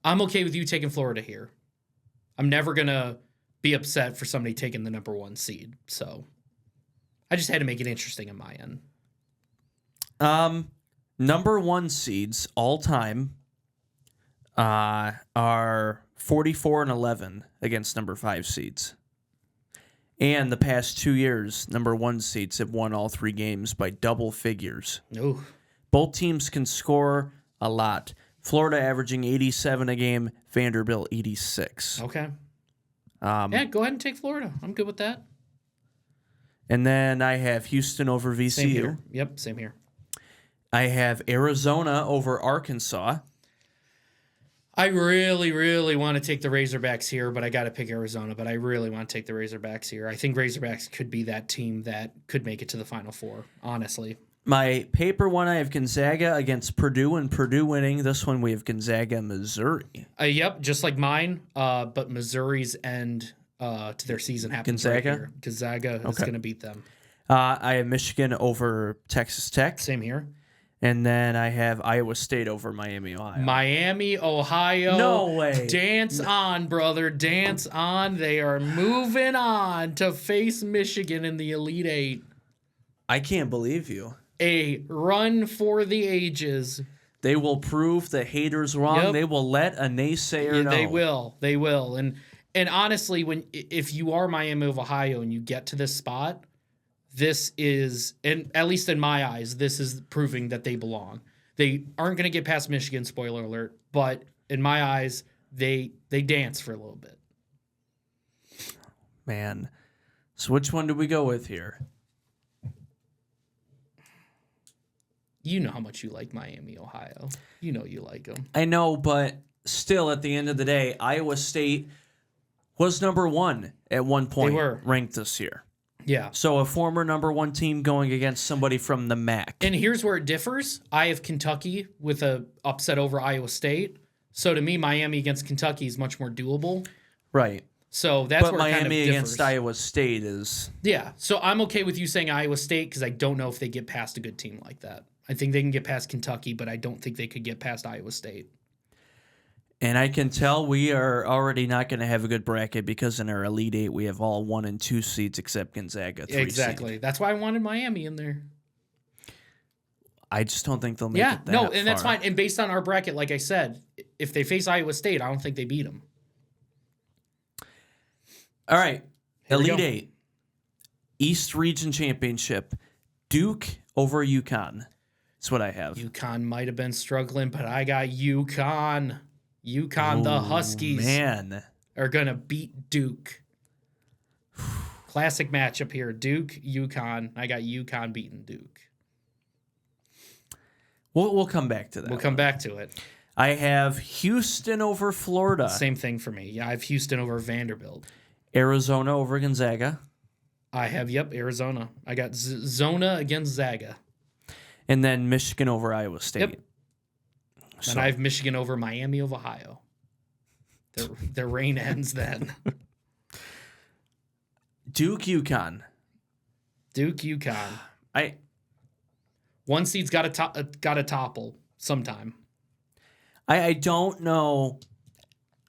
okay with you taking Florida here. I'm never going to be upset for somebody taking the number 1 seed. So I just had to make it interesting on my end. Number 1 seeds all time are 44-11 against number 5 seeds. And the past 2 years, number 1 seeds have won all 3 games by double figures. Ooh. Both teams can score a lot. Florida averaging 87 a game, Vanderbilt 86. Okay. Yeah, go ahead and take Florida. I'm good with that. And then I have Houston over VCU. Same here. Yep, same here. I have Arizona over Arkansas. I really, really want to take the Razorbacks here, but I got to pick Arizona. But I really want to take the Razorbacks here. I think Razorbacks could be that team that could make it to the Final Four, honestly. My paper one, I have Gonzaga against Purdue, and Purdue winning. This one, we have Gonzaga, Missouri. Yep, just like mine, but Missouri's end to their season happens Gonzaga? right here. Gonzaga is going to beat them. I have Michigan over Texas Tech. Same here. And then I have Iowa State over Miami, Ohio. Miami, Ohio. No way. Dance on, brother. Dance on. They are moving on to face Michigan in the Elite Eight. I can't believe you. A run for the ages. They will prove the haters wrong. Yep. They will let a naysayer know. They will. They will. And honestly, if you are Miami of Ohio and you get to this spot, this is, and at least in my eyes, this is proving that they belong. They aren't going to get past Michigan, spoiler alert, but in my eyes, they dance for a little bit. Man. So which one do we go with here? You know how much you like Miami, Ohio. You know you like them. I know, but still, at the end of the day, Iowa State was number 1 at one point They were. ranked this year. Yeah. So a former number 1 team going against somebody from the MAC. And here's where it differs. I have Kentucky with a upset over Iowa State. So to me, Miami against Kentucky is much more doable. Right. So that's But where it Miami kind of differs. against Iowa State is... Yeah. So I'm okay with you saying Iowa State because I don't know if they get past a good team like that. I think they can get past Kentucky, but I don't think they could get past Iowa State. And I can tell we are already not going to have a good bracket because in our Elite Eight, we have all 1 and 2 seeds except Gonzaga, 3 Exactly. seed. That's why I wanted Miami in there. I just don't think they'll make Yeah. it that No, and that's far. fine. And based on our bracket, like I said, if they face Iowa State, I don't think they beat them. All right. Here we Elite go. 8. East Region Championship. Duke over UConn. That's what I have. UConn might have been struggling, but I got UConn. UConn, the Huskies, Man. are going to beat Duke. Classic matchup here. Duke, UConn. I got UConn beating Duke. We'll come back to that. We'll come back to it. I have Houston over Florida. Same thing for me. Yeah, I have Houston over Vanderbilt. Arizona over Gonzaga. I have, Arizona. I got Zona against Zaga. And then Michigan over Iowa State. Yep. And I have Michigan over Miami of Ohio. Their reign ends then. Duke, UConn. Duke, UConn. One seed's got to topple sometime. I don't know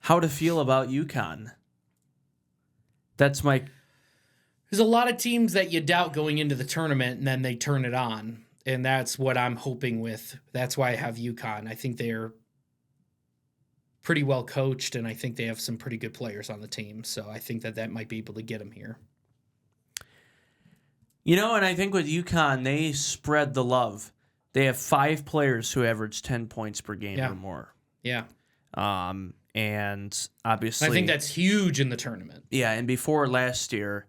how to feel about UConn. That's my... There's a lot of teams that you doubt going into the tournament, and then they turn it on. And that's what I'm hoping with. That's why I have UConn. I think they're pretty well coached, and I think they have some pretty good players on the team. So I think that might be able to get them here. You know, and I think with UConn, they spread the love. They have 5 players who average 10 points per game or more. Yeah. And obviously... I think that's huge in the tournament. Yeah, and before last year,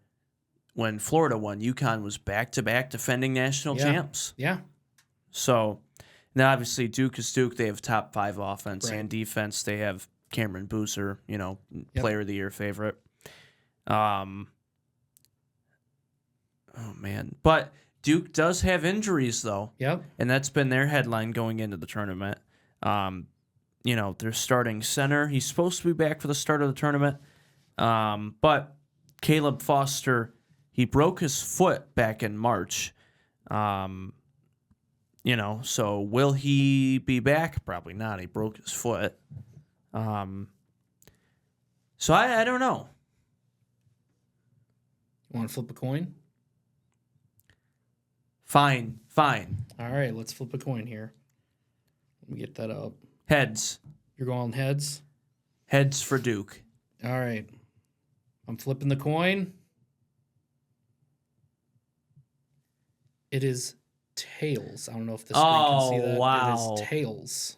when Florida won, UConn was back-to-back defending national champs. Yeah. So, now obviously Duke is Duke. They have top 5 offense and defense. They have Cameron Boozer, player of the year favorite. Oh, man. But Duke does have injuries, though. Yep. And that's been their headline going into the tournament. Their starting center, he's supposed to be back for the start of the tournament. But Caleb Foster, he broke his foot back in March. So will he be back? Probably not. He broke his foot. So I don't know. You want to flip a coin? Fine. All right, let's flip a coin here. Let me get that up. Heads. You're going heads? Heads for Duke. All right. I'm flipping the coin. It is tails. I don't know if the screen can see that. Wow. It is tails.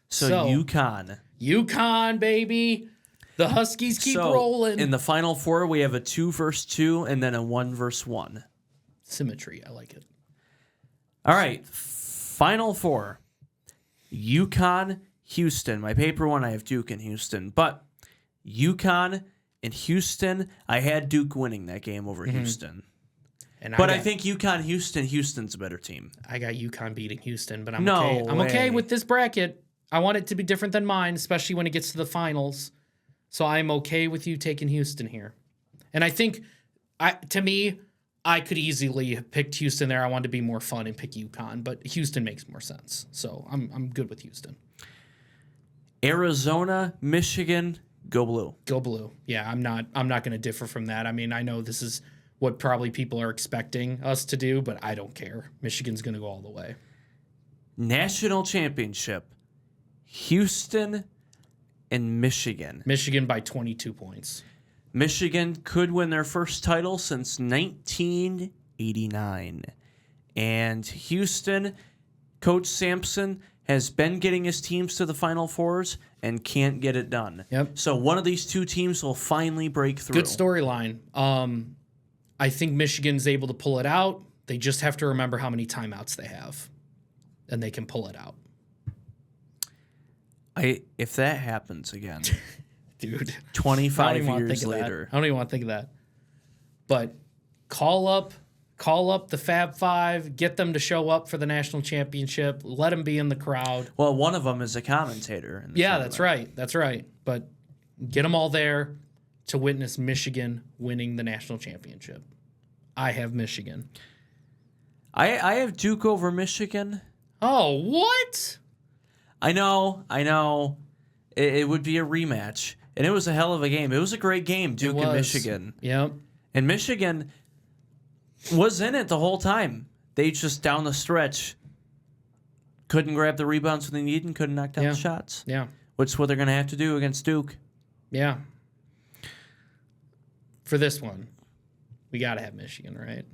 So UConn. UConn, baby. The Huskies keep rolling. In the Final Four, we have a 2 versus 2 and then a 1 versus 1. Symmetry. I like it. All right. Final Four. UConn, Houston. My paper one, I have Duke and Houston. But UConn and Houston, I had Duke winning that game over Houston. But I think UConn, Houston's a better team. I got UConn beating Houston, but I'm okay. I'm okay with this bracket. I want it to be different than mine, especially when it gets to the finals. So I'm okay with you taking Houston here. And I think, to me, I could easily have picked Houston there. I wanted to be more fun and pick UConn, but Houston makes more sense. So I'm good with Houston. Arizona, Michigan, go blue. Go blue. Yeah, I'm not going to differ from that. I mean, I know this is what probably people are expecting us to do, but I don't care. Michigan's going to go all the way. National championship, Houston and Michigan. Michigan by 22 points. Michigan could win their first title since 1989. And Houston, Coach Sampson has been getting his teams to the Final Fours and can't get it done. Yep. So one of these two teams will finally break through. Good storyline. I think Michigan's able to pull it out. They just have to remember how many timeouts they have, and they can pull it out. If that happens again, dude, 25 years later, I don't even want to think of that. But call up the Fab Five, get them to show up for the national championship, let them be in the crowd. Well, one of them is a commentator. That's right. But get them all there to witness Michigan winning the national championship. I have Michigan. I have Duke over Michigan. Oh, what? I know. It would be a rematch. And it was a hell of a game. It was a great game, Duke and Michigan. Yep. And Michigan was in it the whole time. They just, down the stretch, couldn't grab the rebounds when they needed and couldn't knock down the shots. Yeah. Which is what they're going to have to do against Duke. Yeah. For this one, we got to have Michigan, right?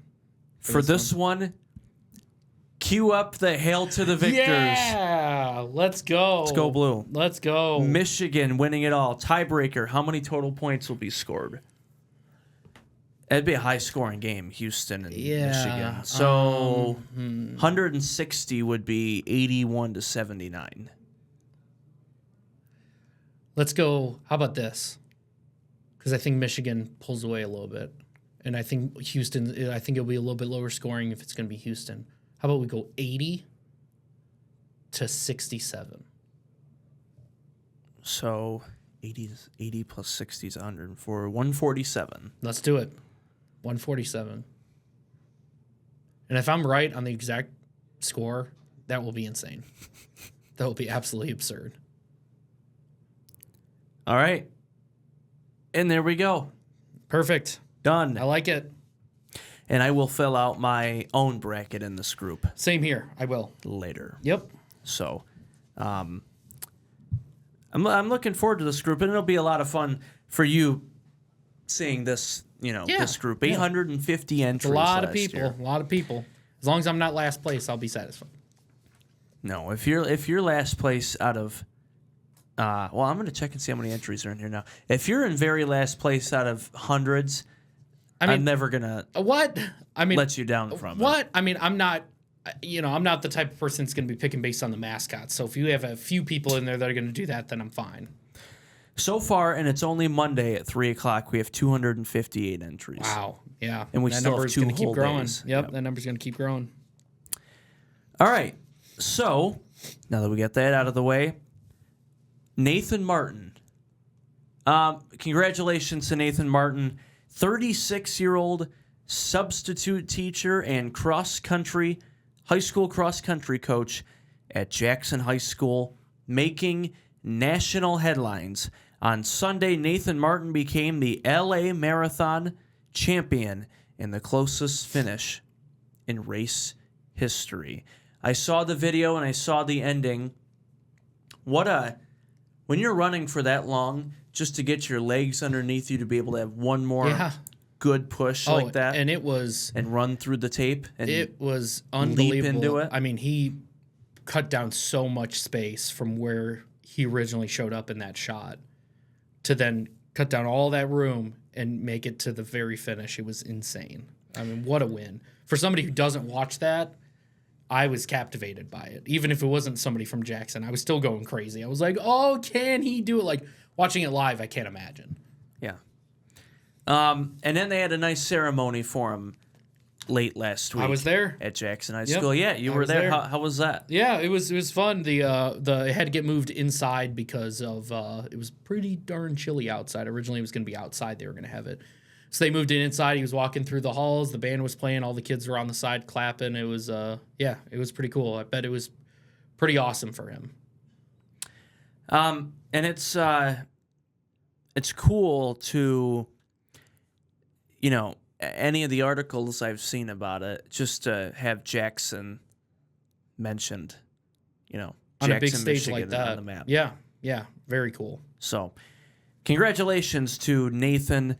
For this one, cue up the Hail to the Victors. Yeah, let's go. Let's go blue. Let's go. Michigan winning it all. Tiebreaker, how many total points will be scored? It'd be a high-scoring game, Houston and Yeah, Michigan. So 160 would be 81-79. Let's go. How about this? Because I think Michigan pulls away a little bit. And I think Houston, I think it'll be a little bit lower scoring if it's going to be Houston. How about we go 80-67? So 80 plus 60 is 104. 147. Let's do it. 147. And if I'm right on the exact score, that will be insane. That will be absolutely absurd. All right. And there we go. Perfect. Done. I like it. And I will fill out my own bracket in this group Same here. I will. later. Yep. So I'm looking forward to this group, and it'll be a lot of fun for you seeing this, this group. 850 entries. A lot of last people. year. A lot of people. As long as I'm not last place, I'll be satisfied. No, if you're last place out of well, I'm going to check and see how many entries are in here now. If you're in very last place out of hundreds, I'm never going to what? I mean, let you down from what? I mean, I'm not the type of person that's going to be picking based on the mascot. So if you have a few people in there that are going to do that, then I'm fine. So far, and it's only Monday at 3 o'clock, we have 258 entries. Wow. Yeah. And we that still number have is 2 going to keep whole growing. days. Yep. That number's going to keep growing. All right. So now that we got that out of the way, Nathan Martin. Congratulations to Nathan Martin, 36-year-old substitute teacher and high school cross-country coach at Jackson High School, making national headlines. On Sunday, Nathan Martin became the LA Marathon champion in the closest finish in race history. I saw the video and I saw the ending. When you're running for that long, just to get your legs underneath you to be able to have one more good push like that. And it was... And run through the tape. And it was unbelievable. Leap into it. I mean, he cut down so much space from where he originally showed up in that shot to then cut down all that room and make it to the very finish. It was insane. I mean, what a win. For somebody who doesn't watch that, I was captivated by it. Even if it wasn't somebody from Jackson, I was still going crazy. I was like, oh, can he do it? Like, watching it live, I can't imagine. Yeah. And then they had a nice ceremony for him late last week. I was there. At Jackson High School. Yeah, you were there. How was that? Yeah, it was fun. It had to get moved inside because of it was pretty darn chilly outside. Originally, it was going to be outside. They were going to have it. So they moved it inside. He was walking through the halls. The band was playing. All the kids were on the side clapping. It was, it was pretty cool. I bet it was pretty awesome for him. And it's cool to, any of the articles I've seen about it, just to have Jackson mentioned, on Jackson, a big stage Michigan like that on the map. Yeah, very cool. So, congratulations to Nathan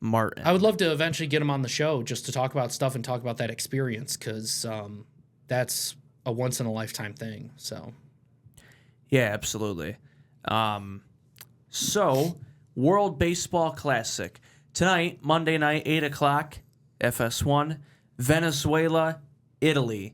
Martin. I would love to eventually get him on the show just to talk about stuff and talk about that experience because that's a once in a lifetime thing. So, yeah, absolutely. So, World Baseball Classic tonight, Monday night, 8 o'clock, FS1, Venezuela, Italy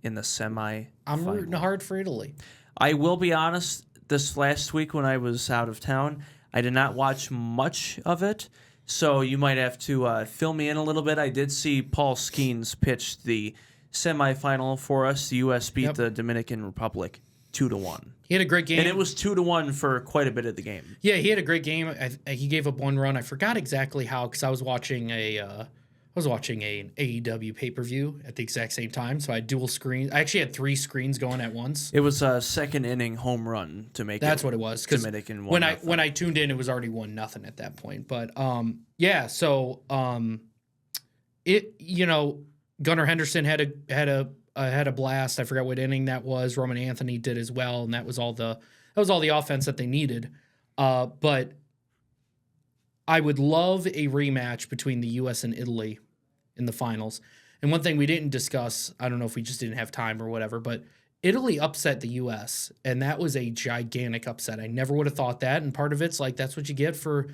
in the semifinal. I'm rooting hard for Italy. I will be honest. This last week when I was out of town, I did not watch much of it. So you might have to fill me in a little bit. I did see Paul Skeens pitch the semifinal for us. The U.S. beat the Dominican Republic 2-1. He had a great game. And it was 2-1 for quite a bit of the game. Yeah, he had a great game. He gave up one run. I forgot exactly how because I was watching an AEW pay-per-view at the exact same time. So I had dual screens. I actually had 3 screens going at once. It was a second inning home run to make That's what it was. Dominican when I tuned in, it was already 1-0 at that point. But Gunnar Henderson had a blast. I forgot what inning that was. Roman Anthony did as well, and that was all the offense that they needed. But I would love a rematch between the U.S. and Italy in the finals. And one thing we didn't discuss, I don't know if we just didn't have time or whatever, but Italy upset the U.S., and that was a gigantic upset. I never would have thought that, and part of it's like that's what you get for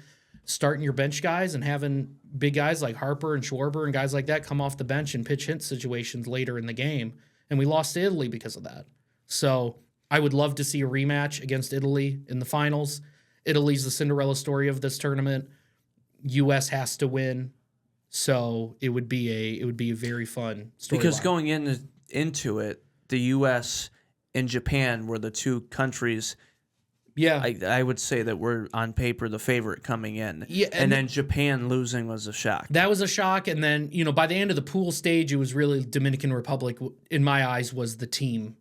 starting your bench guys and having big guys like Harper and Schwarber and guys like that come off the bench in pitch hit situations later in the game. And we lost to Italy because of that. So I would love to see a rematch against Italy in the finals. Italy's the Cinderella story of this tournament. U.S. has to win. So it would be a very fun story. Because going into it, the U.S. and Japan were the two countries. Yeah, I would say that we're on paper the favorite coming in. Yeah, and then Japan losing was a shock. that was a shock. And then, by the end of the pool stage, it was really Dominican Republic, in my eyes, was the team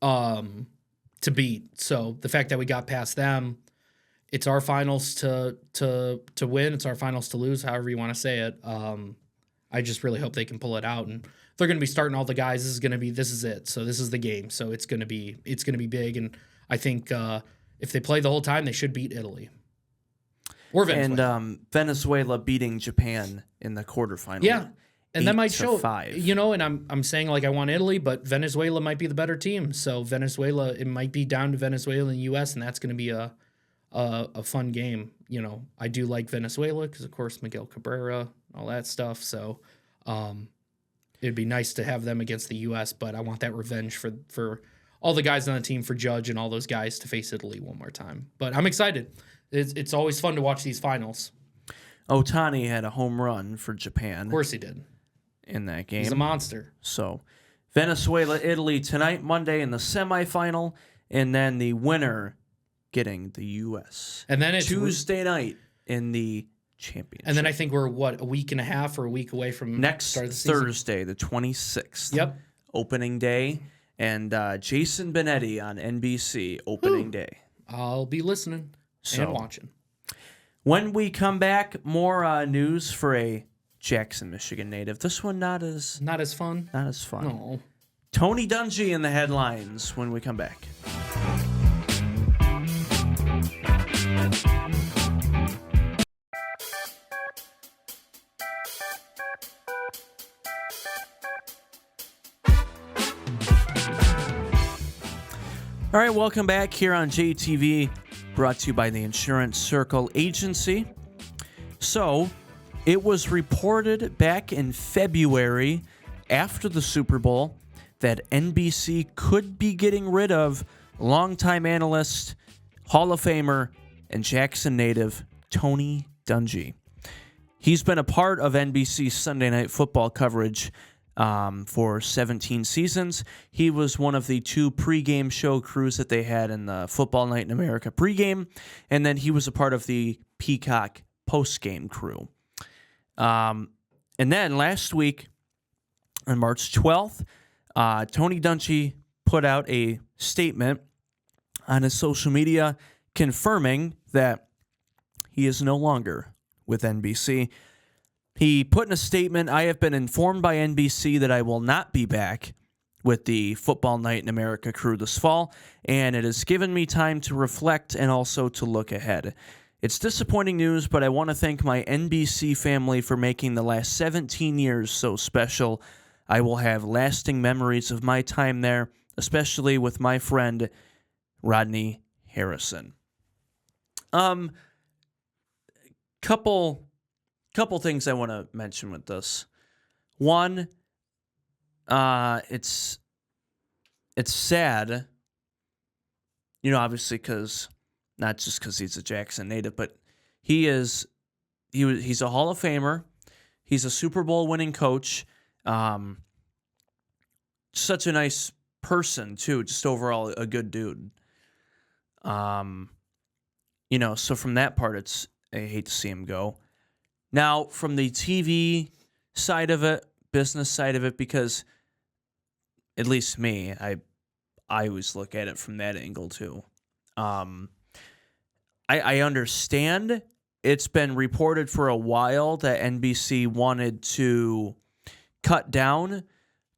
to beat. So the fact that we got past them, it's our finals to win. It's our finals to lose, however you want to say it. I just really hope they can pull it out. And they're going to be starting all the guys. This is it. So this is the game. So it's going to be big. And I think if they play the whole time, they should beat Italy or Venezuela. And Venezuela beating Japan in the quarterfinal. Yeah. And that might show 5. And I'm saying like I want Italy, but Venezuela might be the better team. So Venezuela, it might be down to Venezuela and the US, and that's going to be a fun game. I do like Venezuela because of course Miguel Cabrera, all that stuff. So it'd be nice to have them against the US, but I want that revenge for all the guys on the team, for Judge and all those guys, to face Italy one more time. But I'm excited. It's always fun to watch these finals. Otani had a home run for Japan. Of course he did. In that game. He's a monster. So Venezuela, Italy tonight, Monday in the semifinal, and then the winner getting the U.S. And then it's Tuesday night in the championship. And then I think we're, a week and a half or a week away from next start of the season? Thursday, the 26th. Yep. Opening day. And Jason Benetti on NBC, opening day. I'll be listening and watching. When we come back, more news for a Jackson, Michigan native. This one not as fun. Not as fun. No. Tony Dungy in the headlines when we come back. All right, welcome back here on JTV, brought to you by the Insurance Circle Agency. So, it was reported back in February after the Super Bowl that NBC could be getting rid of longtime analyst, Hall of Famer, and Jackson native Tony Dungy. He's been a part of NBC's Sunday Night Football coverage for 17 seasons. He was one of the 2 pregame show crews that they had in the Football Night in America pregame, and then he was a part of the Peacock postgame crew. And then last week, on March 12th, Tony Dungy put out a statement on his social media confirming that he is no longer with NBC. He put in a statement, "I have been informed by NBC that I will not be back with the Football Night in America crew this fall, and it has given me time to reflect and also to look ahead. It's disappointing news, but I want to thank my NBC family for making the last 17 years so special. I will have lasting memories of my time there, especially with my friend Rodney Harrison." Couple things I want to mention with this. One, it's sad, obviously not just because he's a Jackson native, but he's a Hall of Famer. He's a Super Bowl winning coach. Such a nice person too, just overall a good dude. So from that part, I hate to see him go. Now, from the TV side of it, business side of it, because at least me, I always look at it from that angle too. I understand it's been reported for a while that NBC wanted to cut down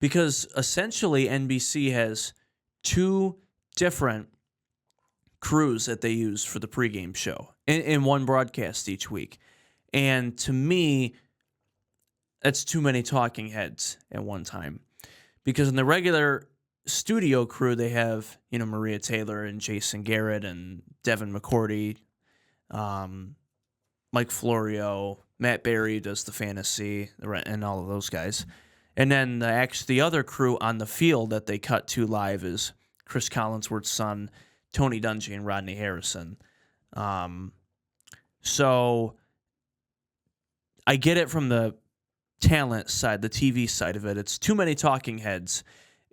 because essentially NBC has 2 different crews that they use for the pregame show in one broadcast each week. And to me, that's too many talking heads at one time. Because in the regular studio crew, they have, Maria Taylor and Jason Garrett and Devin McCourty, Mike Florio, Matt Berry does the fantasy, and all of those guys. And then the other crew on the field that they cut to live is Chris Collinsworth's son, Tony Dungy, and Rodney Harrison. So I get it from the talent side, the TV side of it. It's too many talking heads.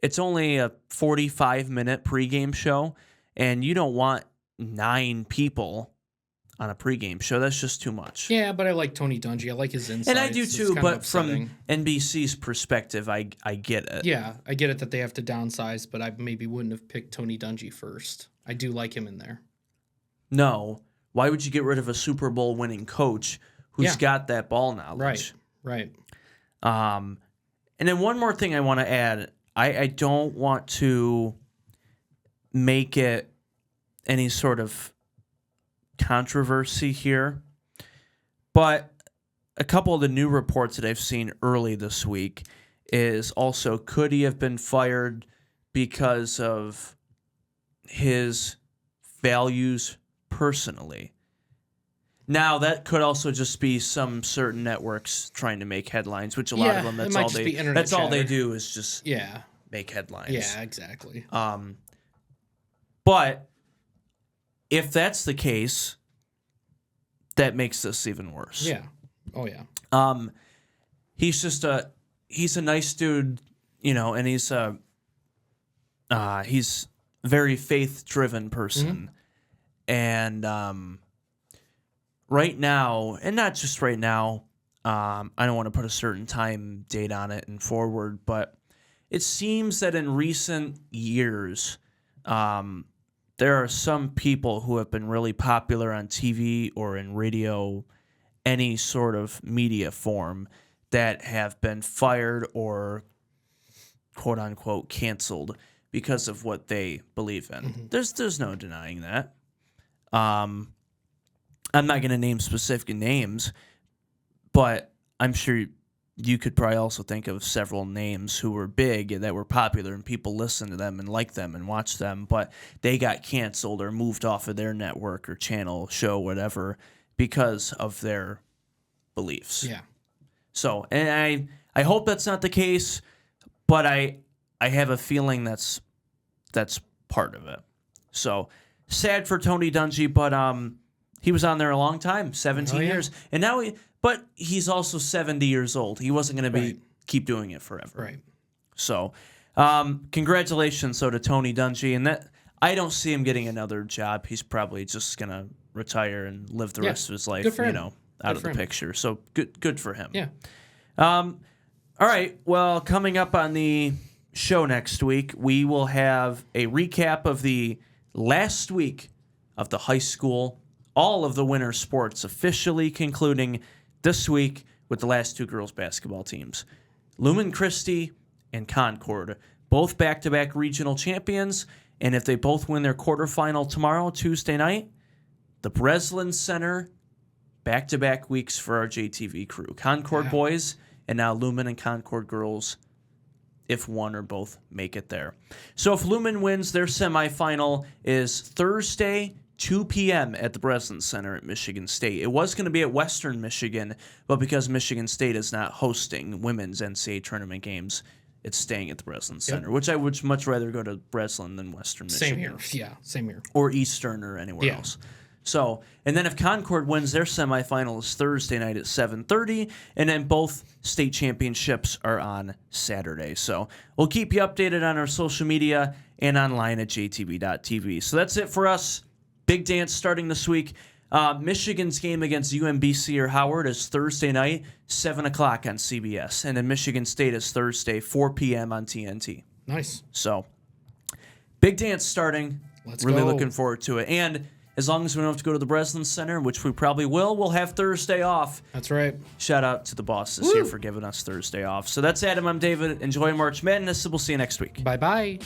It's only a 45-minute pregame show, and you don't want 9 people on a pregame show. That's just too much. Yeah, but I like Tony Dungy. I like his insights. And I do It's too, kind but of upsetting. from NBC's perspective, I get it. Yeah, I get it that they have to downsize, but I maybe wouldn't have picked Tony Dungy first. I do like him in there. No. Why would you get rid of a Super Bowl winning coach who's got that ball knowledge? Right. And then one more thing I want to add. I don't want to make it any sort of controversy here, but a couple of the new reports that I've seen early this week is also, could he have been fired because of his values personally? Now, that could also just be some certain networks trying to make headlines, which a lot of them, that's all they do is just make headlines. Yeah, exactly. But if that's the case, that makes this even worse. Yeah. Oh, yeah. He's a nice dude, and he's a very faith-driven person. And right now, and not just right now, I don't want to put a certain time date on it and forward, but it seems that in recent years, there are some people who have been really popular on TV or in radio, any sort of media form, that have been fired or quote unquote canceled because of what they believe in. There's no denying that. I'm not going to name specific names, but I'm sure you could probably also think of several names who were big and that were popular and people listened to them and liked them and watched them, but they got canceled or moved off of their network or channel, show, whatever, because of their beliefs. Yeah. So, and I hope that's not the case, but I have a feeling that's part of it. So, sad for Tony Dungy, but he was on there a long time, 17 years. And now but he's also 70 years old. He wasn't going to keep doing it forever. Right. So, congratulations to Tony Dungy, and that I don't see him getting another job. He's probably just going to retire and live the rest of his life, out of the picture. So, good for him. Yeah. All right. Well, coming up on the show next week, we will have a recap of the last week of the high school, all of the winter sports officially concluding this week with the last 2 girls basketball teams. Lumen Christi and Concord, both back-to-back regional champions, and if they both win their quarterfinal tomorrow, Tuesday night, the Breslin Center, back-to-back weeks for our JTV crew. Concord boys, and now Lumen and Concord girls, if one or both make it there. So if Lumen wins, their semifinal is Thursday, 2 p.m. at the Breslin Center at Michigan State. It was going to be at Western Michigan, but because Michigan State is not hosting women's NCAA tournament games, it's staying at the Breslin Center, which I would much rather go to Breslin than Western Michigan. Same here. Yeah, same here. Or Eastern or anywhere else. So, and then if Concord wins, their semifinal is Thursday night at 7:30, and then both state championships are on Saturday. So we'll keep you updated on our social media and online at jtv.tv. So that's it for us. Big dance starting this week. Michigan's game against UMBC or Howard is Thursday night, 7 o'clock on CBS. And then Michigan State is Thursday, 4 p.m. on TNT. Nice. So, big dance starting. Let's really go. looking forward to it. And as long as we don't have to go to the Breslin Center, which we probably will, we'll have Thursday off. That's right. Shout out to the bosses here for giving us Thursday off. So that's Adam. I'm David. Enjoy March Madness. We'll see you next week. Bye-bye.